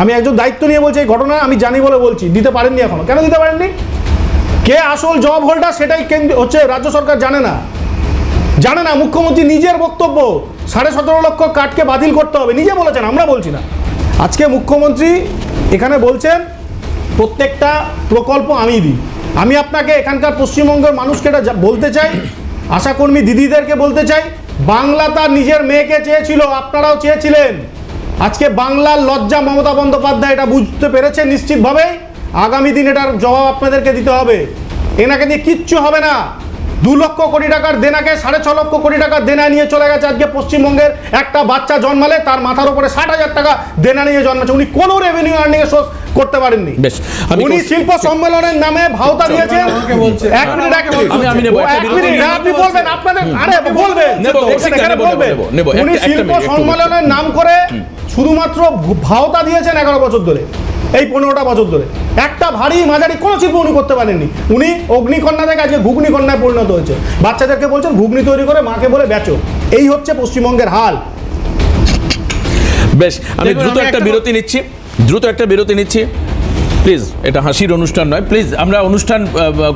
আমি একজন দায়িত্ব নিয়ে বলছি, এই ঘটনা আমি জানি বলে বলছি, দিতে পারেননি এখনো। কেন দিতে পারেননি? কে আসল জব হোল্ডার সেটাই রাজ্য সরকার জানে না। মুখ্যমন্ত্রী নিজের বক্তব্য 17.5 লক্ষ কার্ডকে বাতিল করতে হবে নিজে বলেছেন, আমরা বলছি না। আজকে মুখ্যমন্ত্রী এখানে বলছেন প্রত্যেকটা প্রকল্প আমি দিই। আমি আপনাকে এখানকার পশ্চিমবঙ্গের মানুষকে এটা বলতে চাই, আশাকর্মী দিদিদেরকে বলতে চাই, বাংলা তার নিজের মেয়েকে চেয়েছিল, আপনারাও চেয়েছিলেন। আজকে বাংলার লজ্জা মমতা বন্দ্যোপাধ্যায় এটা বুঝতে পেরেছে নিশ্চিতভাবেই। আগামী দিন এটার জবাব আপনাদেরকে দিতে হবে। এনাকে দিয়ে কিচ্ছু হবে না। 2 লক্ষ কোটি টাকার দেনাকে 6.5 লক্ষ কোটি টাকার দেনা নিয়ে চলে গেছে। আজকে পশ্চিমবঙ্গের একটা বাচ্চা জন্মালে তার মাথার উপরে 60,000 টাকা দেনা নিয়ে জন্মাচ্ছে। উনি কোনো রেভিনিউ আর্নিং সোর্স করতে পারেননি। উনি শিল্প সম্মেলনের নামে ভাওতা দিয়েছেন। এক মিনিট আপনি বলবেন, আপনাদের আরে বলবেন, উনি শিল্প সম্মেলনের নাম করে শুধুমাত্র ভাওতা দিয়েছেন 11 বছর ধরে, এই 15টা বছর ধরে। একটা ভারী মাঝারি কোনো শিল্প উনি করতে পারেননি। উনি অগ্নিকন্যা থেকে আজকে ঘুগনি কন্যায় পরিণত হয়েছে। বাচ্চাদেরকে বলছেন ঘুগনি তৈরি করে মাকে বলে বেচো। এই হচ্ছে পশ্চিমবঙ্গের হাল। বেশ, আমি দ্রুত একটা বিরতি নিচ্ছি। প্লিজ, এটা হাসির অনুষ্ঠান নয়। প্লিজ, আমরা অনুষ্ঠান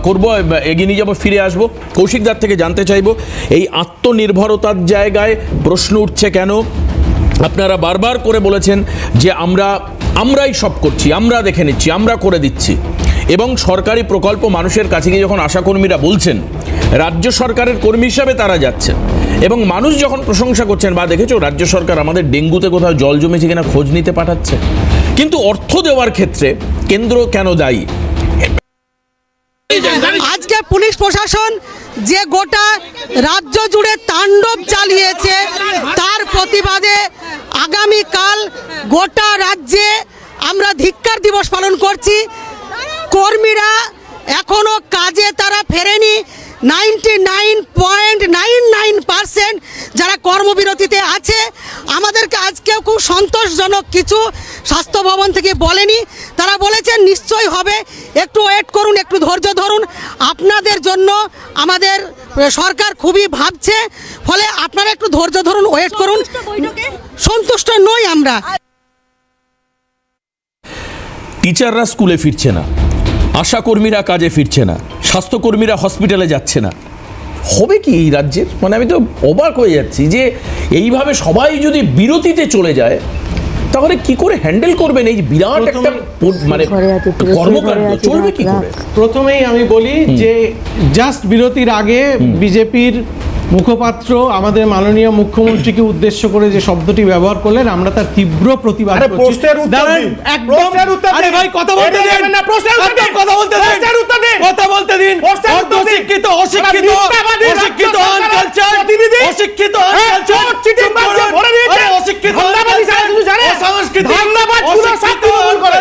করব, এগিয়ে নিয়ে যাবো, ফিরে আসবো। কৌশিকদার থেকে জানতে চাইবো এই আত্মনির্ভরতার জায়গায় প্রশ্ন উঠছে কেন? আপনারা বারবার করে বলেছেন যে আমরাই সব করছি, আমরা দেখে নিচ্ছি, আমরা করে দিচ্ছি, এবং সরকারি প্রকল্প মানুষের কাছে গিয়ে যখন আশাকর্মীরা বলছেন, রাজ্য সরকারের কর্মী হিসাবে তারা যাচ্ছেন, এবং মানুষ যখন প্রশংসা করছেন, বা দেখেছো রাজ্য সরকার আমাদের ডেঙ্গুতে কোথাও জল জমেছে কিনা খোঁজ নিতে পাঠাচ্ছে, কিন্তু অর্থ দেওয়ার ক্ষেত্রে কেন্দ্র কেন দায়ী? আজকে পুলিশ প্রশাসন যে গোটা রাজ্য জুড়ে তাণ্ডব চালিয়েছে, তার প্রতিবাদে আগামীকাল গোটা রাজ্যে আমরা ধিক্কার দিবস পালন করছি। কর্মীরা এখনো কাজে তারা ফেরেনি। 99.99% যারা কর্মবিরতিতে আছে। আমাদেরকে আজকেও খুব সন্তোষজনক কিছু স্বাস্থ্য ভবন থেকে বলেনি। তারা বলেছেন নিশ্চয়ই হবে, একটু ওয়েট করুন, একটু ধৈর্য ধরুন, আপনাদের জন্য আমাদের সরকার খুবই ভাবছে, ফলে আপনারা একটু ধৈর্য ধরুন, ওয়েট করুন। সন্তুষ্ট নই আমরা। টিচাররা স্কুলে ফিরছে না, আশাকর্মীরা কাজে ফিরছে না, স্বাস্থ্যকর্মীরা হসপিটালে যাচ্ছে না। হবে কি এই রাজ্যের? মানে আমি তো অবাক হয়ে যাচ্ছি যে এইভাবে সবাই যদি বিরতিতে চলে যায়, তাহলে কি করে হ্যান্ডেল করবেন এই বিরাট একটা মানে কর্মকাণ্ড? চলবে কি করে? প্রথমেই আমি বলি যে জাস্ট বিরতির আগে বিজেপির মুখপাত্র আমাদের মাননীয় মুখ্যমন্ত্রীকে উদ্দেশ্য করে যে শব্দটি ব্যবহার করলেন, আমরা তার তীব্র প্রতিবাদ করছি। প্রশ্নের উত্তর দিন। প্রশ্নের উত্তর দিন। আরে ভাই, কথা বলতে দিন। প্রশ্নের উত্তর দিন। কথা বলতে দিন। প্রশ্নের উত্তর দিন। কথা বলতে দিন। অশিক্ষিত অশিক্ষিত আনকালচার, অশিক্ষিত আনকালচার, চিটিং বাক্সে ভরে দিয়েছে। অশিক্ষিত ধান্দাবাজি সারা কিছু জানে। অসংস্কৃতি ধান্দাবাজ পুরো সত্যি বল করে।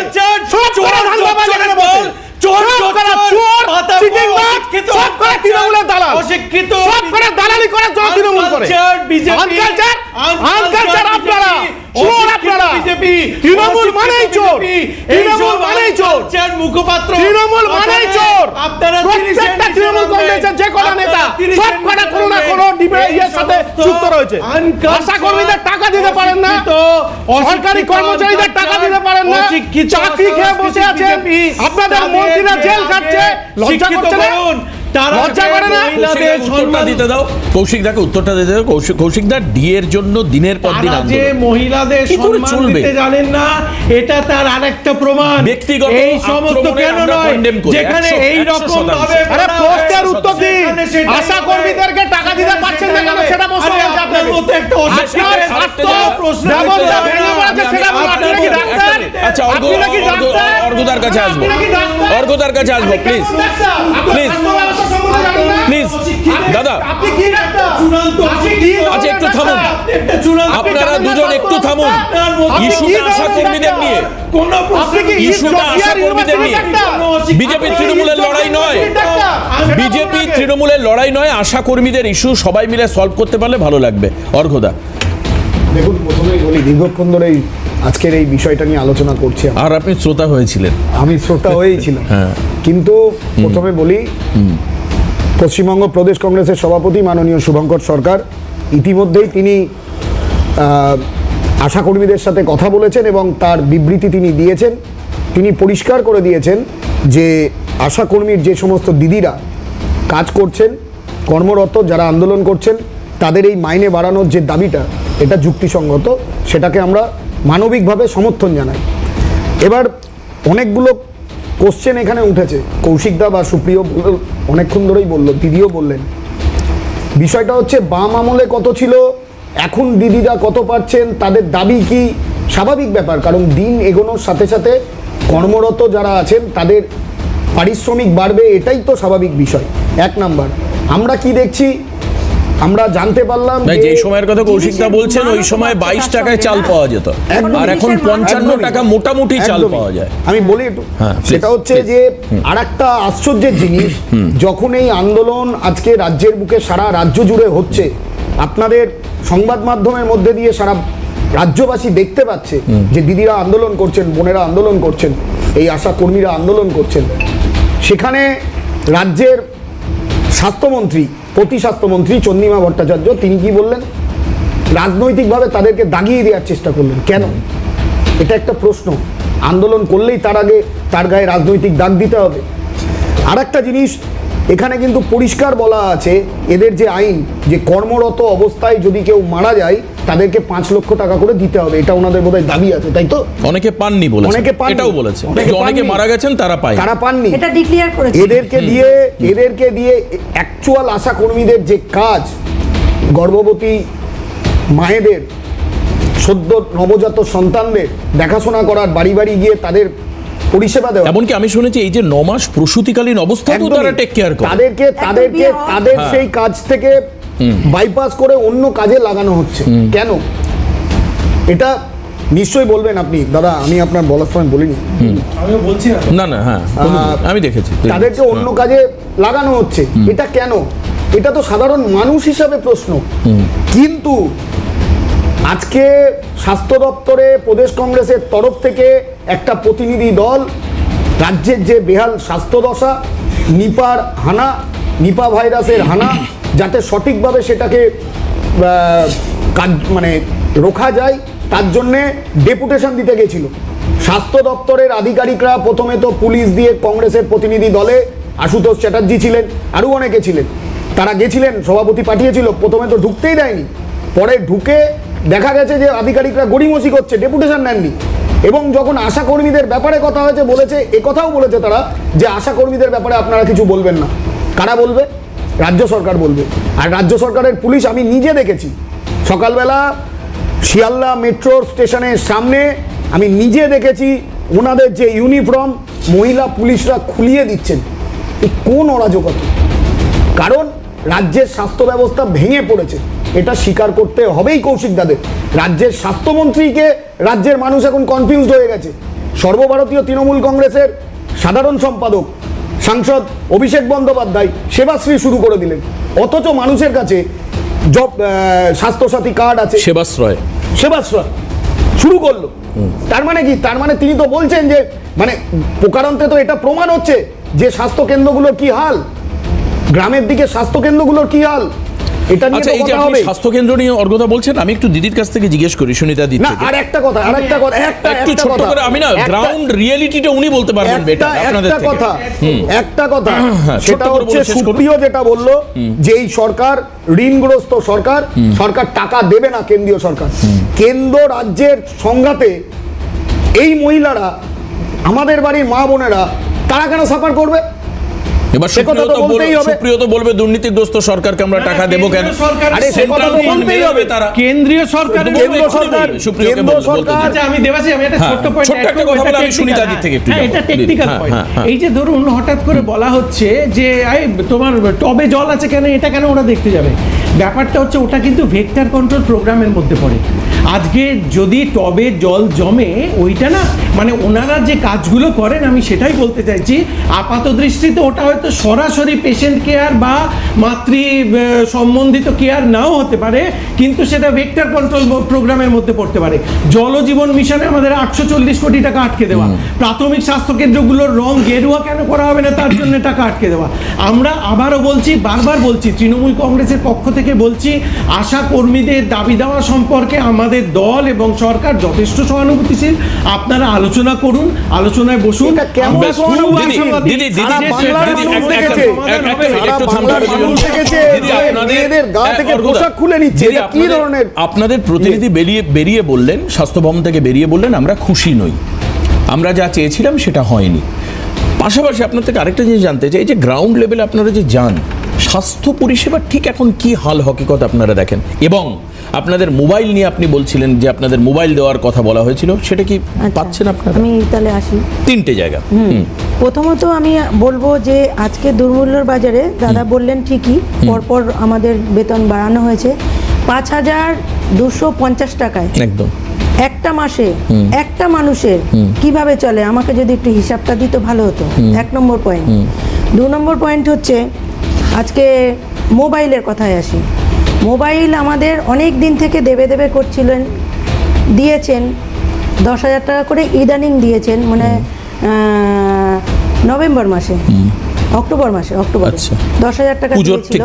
সব চোর ধান্দাবাজ এখানে বল। চোর চিটিং বাক্স অশিক্ষিত সব করে তৃণমূলের দালাল, অশিক্ষিত সব করে দালালি করার জন্য তৃণমূল করে। আনকালচার আপনারা, চোর আপনারা। তৃণমূল মানেই চোর, তৃণমূল মানেই চোর, মুখপাত্র তৃণমূল মানেই চোর। আপনারা প্রত্যেকটা তৃণমূল কংগ্রেসের যে কটা নেতা সব কটা কোনো না কোনো ইয়ের সাথে যুক্ত রয়েছে। আশা কর্মীদের টাকা দিতে পারেন না, সরকারি কর্মচারীদের টাকা দিতে পারেন না, চাকরি খেয়ে বসে আছেন, আপনাদের মন্ত্রীরা জেল খাচ্ছে, লজ্জা করছে না? লজ্জা করে না? উত্তরটা দিতে দাও, কৌশিকদাকে উত্তরটা দিতে দাও। কৌশিকদা, ডিএর জন্য দিনের পর দিন যে আন্দোলন, মহিলাদের কি করে সম্মান চলবে? দিতে জানেন না, এটা তার আরেকটা প্রমাণ। ব্যক্তিগত এই সমস্ত আক্রমণে কেন আমরা নয়, condemn করি, যেখানে 100% এই রকম ভাবে আরে প্রশ্নের উত্তর দিন। সেখানে সেটাই আশা হবে। কর্মীদেরকে টাকা দিতে পারছেন না কেন সেটা প্রশ্ন আরে হয়েছে আপনার আপনাদের। মতো একটা অশিক্ষিত আপনার স্বাস্থ্য প্রশ্ন ব্যবস্থা করতে ভেঙে হবে না। পড়েছে, সেটা বলুন। আপনি নাকি ডাক্তার? আচ্ছা, আপনি নাকি ডাক্তার? অর্ঘদার কাছে আসবো, আপনি নাকি ডাক্তার? অর্ঘদার কাছে আসবো, প্লিজ প্লিজ প্লিজ দাদা। আপনি কি ডাক্তার? আচ্ছা, একটু থামুন, আপনারা দুজন একটু থামুন। ইস্যুটা আশা কর্মীদের নিয়ে, ইস্যুটা আশা কর্মীদের নিয়ে। বিজেপি তৃণমূলের লড়াই নয়, বিজেপি তৃণমূলের লড়াই নয়, আশা কর্মীদের ইস্যু সবাই মিলে সলভ করতে পারলে ভালো লাগবে। অর্ঘদা, দেখুন, প্রথমেই বলি, দীর্ঘক্ষণ ধরে আজকের এই বিষয়টা নিয়ে আলোচনা করছি। আর আপনি শ্রোতা হয়েছিলেন। আমি শ্রোতা হয়েই ছিলাম, কিন্তু প্রথমে বলি, পশ্চিমবঙ্গ প্রদেশ কংগ্রেসের সভাপতি মাননীয় শুভঙ্কর সরকার ইতিমধ্যেই তিনি আশাকর্মীদের সাথে কথা বলেছেন এবং তার বিবৃতি তিনি দিয়েছেন। তিনি পরিষ্কার করে দিয়েছেন যে আশাকর্মীর যে সমস্ত দিদিরা কাজ করছেন, কর্মরত যারা আন্দোলন করছেন, তাদের এই মাইনে বাড়ানোর যে দাবিটা, এটা যুক্তিসঙ্গত, সেটাকে আমরা মানবিকভাবে সমর্থন জানাই। এবার অনেকগুলো কোশ্চেন এখানে উঠেছে, কৌশিকদা বা সুপ্রিয় অনেকক্ষণ ধরেই বলল, দিদিও বললেন। বিষয়টা হচ্ছে বাম আমলে কত ছিল, এখন দিদিরা কত পাচ্ছেন, তাদের দাবি কি? স্বাভাবিক ব্যাপার, কারণ দিন এগোনোর সাথে সাথে কর্মরত যারা আছেন তাদের পারিশ্রমিক বাড়বে, এটাই তো স্বাভাবিক বিষয়। এক নাম্বার, আমরা কি দেখছি, আমরা জানতে পারলাম যে সময়ের কথা কৌশিকদা বলছেন, ওই সময় 22 টাকায় চাল পাওয়া যেত, আর এখন 55 টাকা মোটামুটি চাল পাওয়া যায়। আমি বলি একটু, সেটা হচ্ছে যে আরেকটা আশ্চর্যের জিনিস, যখন এই আন্দোলন আজকে রাজ্যের বুকে সারা রাজ্য জুড়ে হচ্ছে, আপনাদের সংবাদ মাধ্যমের মধ্যে দিয়ে সারা রাজ্যবাসী দেখতে পাচ্ছে যে দিদিরা আন্দোলন করছেন, বোনেরা আন্দোলন করছেন, এই আশা কর্মীরা আন্দোলন করছেন। সেখানে রাজ্যের স্বাস্থ্যমন্ত্রী, প্রতি স্বাস্থ্যমন্ত্রী চন্দ্রিমা ভট্টাচার্য, তিনি কি বললেন? রাজনৈতিকভাবে তাদেরকে দাগিয়ে দেওয়ার চেষ্টা করলেন। কেন? এটা একটা প্রশ্ন। আন্দোলন করলেই তার আগে তার গায়ে রাজনৈতিক দাগ দিতে হবে? আর একটা জিনিস এখানে কিন্তু পরিষ্কার বলা আছে, এদের যে আইন, যে কর্মরত অবস্থায় যদি কেউ মারা যায় তাদেরকে 5 লক্ষ টাকা করে দিতে হবে, এটা ওনাদের বোধহয় দাবি আছে, তাই তো? অনেকে পাননি বলেছে, অনেকে পাননি, এটাও বলেছে, অনেকে মারা গেছেন তারা পায়, তারা পাননি, এটা ডিক্লেয়ার করেছে। এদেরকে দিয়ে অ্যাকচুয়াল আশা কর্মীদের যে কাজ, গর্ভবতী মায়েদের, সদ্য নবজাত সন্তানদের দেখাশোনা করার, বাড়ি বাড়ি গিয়ে তাদের পরিষেবা দেওয়া। এমনকি আমি শুনেছি এই যে 9 মাস প্রসূতিকালীন অবস্থাতেও তারা টেক কেয়ার করে, তাদের সেই কাজ থেকে বাইপাস করে অন্য কাজে লাগানো হচ্ছে। কেন? এটা নিশ্চয়ই বলবেন আপনি দাদা, আমি আপনার বলার সময় বলিনি, আমিও বলছি না না, হ্যাঁ আমি দেখেছি তাদেরকে অন্য কাজে লাগানো হচ্ছে। এটা কেন? এটা তো সাধারণ মানুষ হিসাবে প্রশ্ন। কিন্তু আজকে স্বাস্থ্য দপ্তরে প্রদেশ কংগ্রেসের তরফ থেকে একটা প্রতিনিধি দল রাজ্যের যে বেহাল স্বাস্থ্য দশা, নিপার হানা, নিপা ভাইরাসের হানা, যাতে সঠিকভাবে সেটাকে মানে রোখা যায়, তার জন্যে ডেপুটেশন দিতে গেছিল। স্বাস্থ্য দপ্তরের আধিকারিকরা প্রথমে তো পুলিশ দিয়ে, কংগ্রেসের প্রতিনিধি দলে আশুতোষ চ্যাটার্জি ছিলেন, আরও অনেকে ছিলেন, তারা গেছিলেন, সভাপতি পাঠিয়েছিল, প্রথমে তো ঢুকতেই দেয়নি, পরে ঢুকে দেখা গেছে যে আধিকারিকরা গড়িমসি করছে, ডেপুটেশন নেননি। এবং যখন আশা কর্মীদের ব্যাপারে কথা হয়েছে, বলেছে, একথাও বলেছে তারা যে আশা কর্মীদের ব্যাপারে আপনারা কিছু বলবেন না। কারা বলবে? রাজ্য সরকার বলবে। আর রাজ্য সরকারের পুলিশ আমি নিজে দেখেছি, সকালবেলা শিয়ালদা মেট্রো স্টেশনের সামনে আমি নিজে দেখেছি ওনাদের যে ইউনিফর্ম মহিলা পুলিশরা খুলিয়ে দিচ্ছেন। এই কোন অরাজকতা? কারণ রাজ্যের স্বাস্থ্য ব্যবস্থা ভেঙে পড়েছে, এটা স্বীকার করতে হবেই কৌশিক দাদের। রাজ্যের স্বাস্থ্যমন্ত্রীকে রাজ্যের মানুষ এখন কনফিউজড হয়ে গেছে। সর্বভারতীয় তৃণমূল কংগ্রেসের সাধারণ সম্পাদক সাংসদ অভিষেক বন্দ্যোপাধ্যায় সেবাশ্রী শুরু করে দিলেন, অথচ মানুষের কাছে স্বাস্থ্যসাথী কার্ড আছে, সেবাশ্রয় শুরু করলো। তার মানে কি? তার মানে তিনি তো বলছেন যে মানে প্রকারান্তে তো এটা প্রমাণ হচ্ছে যে স্বাস্থ্য কেন্দ্রগুলোর কি হাল, গ্রামের দিকে স্বাস্থ্য কেন্দ্রগুলোর কি হাল। এটা নিয়ে এই যে আপনি স্বাস্থ্য কেন্দ্র নিয়ে অর্গতা বলছেন, আমি একটু দিদির কাছ থেকে জিজ্ঞেস করি, সুনিতা দিদি। না, আর একটা কথা একটু ছোট করে, আমি না গ্রাউন্ড রিয়েলিটিটা উনি বলতে পারবেন বেটা আপনাদের থেকে। একটা কথা সেটা হচ্ছে সুপ্রিয় যেটা বললো যে এই সরকার ঋণগ্রস্ত সরকার, সরকার টাকা দেবে না কেন্দ্রীয় সরকার। কেন্দ্র রাজ্যের সংঘাতে এই মহিলারা, আমাদের বাড়ির মা বোনেরা, তারা কেন সাফার করবে? এবার সুপ্রিয় তো বলবে দুর্নীতিগ্রস্ত সরকারকে আমরা টাকা দেবো কেন? আরে সে কথা তো বলতেই হবে। তারা কেন্দ্রীয় সরকার, আমি দেবাশী, আমি একটা ছোট্ট একটা কথা বলে আমি সুনিতা দিক থেকে একটু এটা টেকনিক্যাল পয়েন্ট। এই যে ধরুন হঠাৎ করে বলা হচ্ছে যে তোমার টবে জল আছে কেন, এটা কেন ওরা দেখতে যাবে? ব্যাপারটা হচ্ছে ওটা কিন্তু ভেক্টর কন্ট্রোল প্রোগ্রামের মধ্যে পড়ে। আজকে যদি টবে জল জমে, ওইটা না মানে ওনারা যে কাজগুলো করেন, আমি সেটাই বলতে চাইছি, আপাত দৃষ্টিতে ওটা হয়তো সরাসরি পেশেন্ট কেয়ার বা মাতৃ সম্বন্ধিত কেয়ার নাও হতে পারে, কিন্তু সেটা ভেক্টর কন্ট্রোল প্রোগ্রামের মধ্যে পড়তে পারে। জল জীবন মিশনে আমাদের 840 কোটি টাকা আটকে দেওয়া, প্রাথমিক স্বাস্থ্য কেন্দ্রগুলোর রং গেরুয়া কেন করা হবে না তার জন্য টাকা আটকে দেওয়া। আমরা আবারও বলছি, বারবার বলছি, তৃণমূল কংগ্রেসের পক্ষ থেকে বলছি, আশা কর্মীদের দাবি দেওয়া সম্পর্কে আমাদের দল এবং সরকার যথেষ্ট সহানুভূতিশীল। আপনারা আলোচনা করুন, আলোচনায় বসুন। আপনাদের প্রতিনিধি বেরিয়ে বললেন, স্বাস্থ্য ভবন থেকে বেরিয়ে বললেন, আমরা খুশি নই, আমরা যা চেয়েছিলাম সেটা হয়নি। পাশাপাশি আপনার থেকে আরেকটা জিনিস জানতে চাই, এই যে গ্রাউন্ড লেভেলে আপনারা যে যান, স্বাস্থ্য পরিষেবা ঠিক এখন কি হাল হকিকত আপনারা দেখেন? এবং আপনাদের মোবাইল নিয়ে আপনি বলছিলেন যে আপনাদের মোবাইল দেওয়ার কথা বলা হয়েছিল, সেটা কি পাচ্ছেন আপনারা? আমি তাহলে আসি 3টে জায়গা। প্রথমত আমি বলবো যে আজকে দুর্মূল্যর বাজারে দাদা বললেন ঠিকই, পরপর আমাদের বেতন বাড়ানো হয়েছে 5,250 টাকায়। একদম একটা মাসে একটা মানুষের কিভাবে চলে, আমাকে যদি একটু হিসাবটা দিত ভালো হতো। 1 নম্বর পয়েন্ট। 2 নম্বর পয়েন্ট হচ্ছে আজকে মোবাইলের কথায় আসি। মোবাইল আমাদের অনেক দিন থেকে দেবে করছিলেন, দিয়েছেন 10,000 টাকা করে ইদানিং দিয়েছেন, মানে নভেম্বর মাসে, অক্টোবর 10,000 টাকা দিয়েছিল।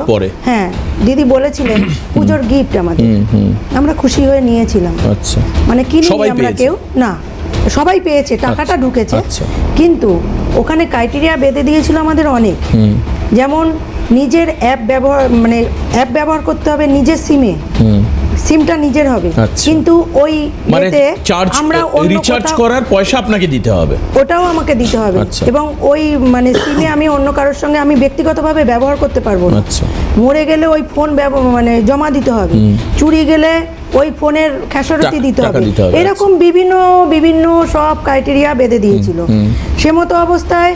হ্যাঁ, দিদি বলেছিলেন পুজোর গিফট আমাদের, আমরা খুশি হয়ে নিয়েছিলাম। মানে কিনি আমরা কেউ না, সবাই পেয়েছে, টাকাটা ঢুকেছে। কিন্তু ওখানে ক্রাইটেরিয়া বেঁধে দিয়েছিল আমাদের অনেক, যেমন নিজের অ্যাপ ব্যবহার করতে হবে, নিজের সিমটা নিজের হবে, কিন্তু ওই আমরা রিচার্জ করার পয়সা আপনাকে দিতে হবে, ওটাও আমাকে দিতে হবে। এবং ওই মানে সিমে আমি অন্য কারোর সঙ্গে আমি ব্যক্তিগতভাবে ব্যবহার করতে পারবো না। মরে গেলে ওই ফোন মানে জমা দিতে হবে, চুরি গেলে ওই ফোনের খেসারতি দিতে হবে। এরকম বিভিন্ন সব ক্রাইটেরিয়া বেঁধে দিয়েছিল। সে মতো অবস্থায়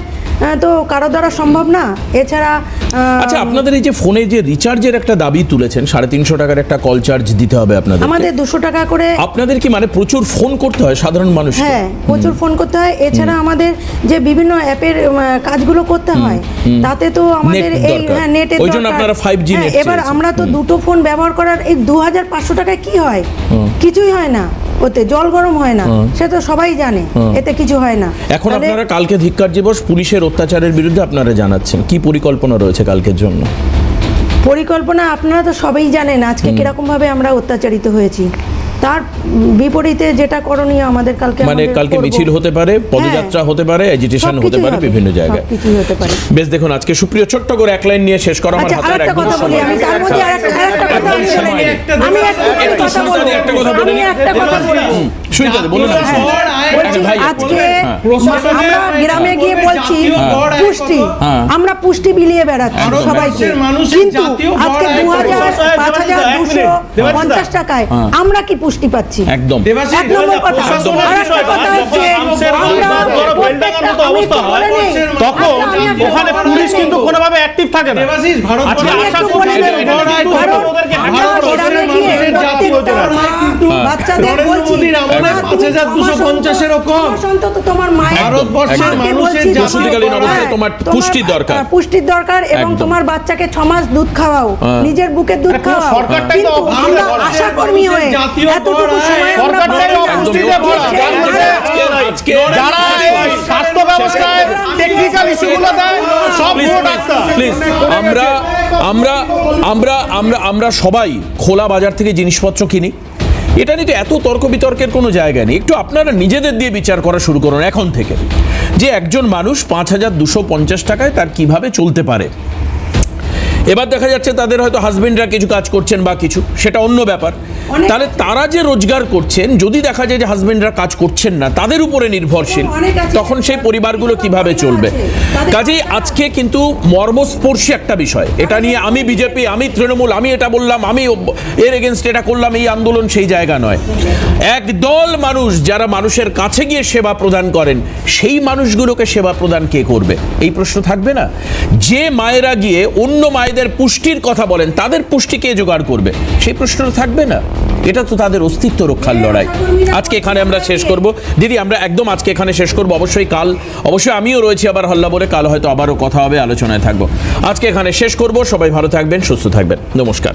তো কারো দ্বারা সম্ভব না। এছাড়া আচ্ছা, আপনাদের এই যে ফোনে যে রিচার্জের একটা দাবি তুলেছেন, 350 টাকার একটা কল চার্জ দিতে হবে আপনাদের, আমাদের 200 টাকা করে। আপনাদের কি মানে প্রচুর ফোন করতে হয় সাধারণ মানুষ? হ্যাঁ, প্রচুর ফোন করতে হয়। এছাড়া আমাদের যে বিভিন্ন অ্যাপের কাজগুলো করতে হয়, তাতে তো আমাদের এই নেটের দরকার, ওইজন্য আপনারা 5G নেট। এবার আমরা তো দুটো ফোন ব্যবহার করার এই 2,500 টাকায় কি হয়? কিছুই হয় না, ওতে জল গরম হয় না, সে তো সবাই জানে, এতে কিছু হয় না। এখন আপনারা কালকে ধিক্কার দিবস, পুলিশের অত্যাচারের বিরুদ্ধে আপনারা জানাচ্ছেন, কি পরিকল্পনা রয়েছে কালকের জন্য? পরিকল্পনা আপনারা তো সবাই জানেন আজকে কিরকম ভাবে আমরা অত্যাচারিত হয়েছি, তার বিপরীতে যেটা করণীয় আমাদের কালকে মিছিল হতে পারে, পদযাত্রা হতে পারে, এজিটেশন হতে পারে বিভিন্ন জায়গায়। বেশ, দেখুন আজকে সুপ্রিয় ছোট্ট করে এক লাইন নিয়ে শেষ করা আমার হাতে একটা কথা বলি, আমি তার মধ্যে একটা কথা বলি। আজকে আমরা গ্রামে গিয়ে বলছি পুষ্টি, আমরা পুষ্টি বিলিয়ে বেড়াচ্ছি সবাইকে, কিন্তু আজকে 5,250 টাকায় আমরা কি পুষ্টি পাচ্ছি? একদম। এক নম্বর কথা। আরেকটা কথা হচ্ছে তখন ওখানে পুলিশ কিন্তু কোনোভাবে অ্যাক্টিভ থাকে না। বাচ্চাদের নরেন্দ্র বলছি, মোদীর আমলে মা, তুমি 5250 কম। অন্তত তোমার মায়ের ভারতবর্ষের মাকে মানুষের বলছি, প্রসূতিকালীন অবস্থায় তোমার পুষ্টির দরকার। পুষ্টির দরকার এবং একদম। তোমার বাচ্চাকে 6 মাস দুধ খাওয়াও, নিজের বুকের দুধ পুরো খাওয়াও। সরকারটাই তো কিন্তু অপুষ্টিতে আমরা ভরা। আশাকর্মী হয়ে জাতীয় এতটুকু কর, সময় আমরা সরকারটাই পাই না। অপুষ্টিতে ভরা। আজকে যারা এই স্বাস্থ্য ব্যবস্থায় টেকনিক্যাল ইস্যুগুলো দেয় সব Please, ভুয়ো please, ডাক্তার। please, আমরা সবাই খোলা বাজার থেকে জিনিসপত্র কিনি, এটা নিয়ে তো এত তর্ক বিতর্কের কোনো জায়গা নেই। একটু আপনারা নিজেদের দিয়ে বিচার করা শুরু করুন এখন থেকে, যে একজন মানুষ 5250 টাকায় তার কিভাবে চলতে পারে। এবার দেখা যাচ্ছে তাদের হয়তো হাজবেন্ডরা কিছু কাজ করছেন বা কিছু, সেটা অন্য ব্যাপার। তাহলে তারা যে রোজগার করছেন, যদি দেখা যায় যে হাজবেন্ডরা কাজ করছেন না, তাদের উপরে নির্ভরশীল, তখন সেই পরিবারগুলো কিভাবে চলবে? কাজেই আজকে কিন্তু মর্মস্পর্শী একটা বিষয়, এটা নিয়ে আমি বিজেপি, আমি তৃণমূল, আমি এটা বললাম, আমি এর এগেনস্ট এটা করলাম, এই আন্দোলন সেই জায়গা নয়। একদল মানুষ যারা মানুষের কাছে গিয়ে সেবা প্রদান করেন, সেই মানুষগুলোকে সেবা প্রদান কে করবে? এই প্রশ্ন থাকবে না? যে মায়েরা গিয়ে অন্য মায়েদের পুষ্টির কথা বলেন, তাদের পুষ্টি কে জোগাড় করবে? সেই প্রশ্নটা থাকবে না? এটা তো তাদের অস্তিত্ব রক্ষার লড়াই। আজকে এখানে আমরা শেষ করব দিদি, আমরা একদম আজকে এখানে শেষ করব। অবশ্যই আমিও রয়েছি আবার হল্লা বলে, কাল হয়তো আবারও কথা হবে, আলোচনায় থাকবো। আজকে এখানে শেষ করব। সবাই ভালো থাকবেন, সুস্থ থাকবেন, নমস্কার।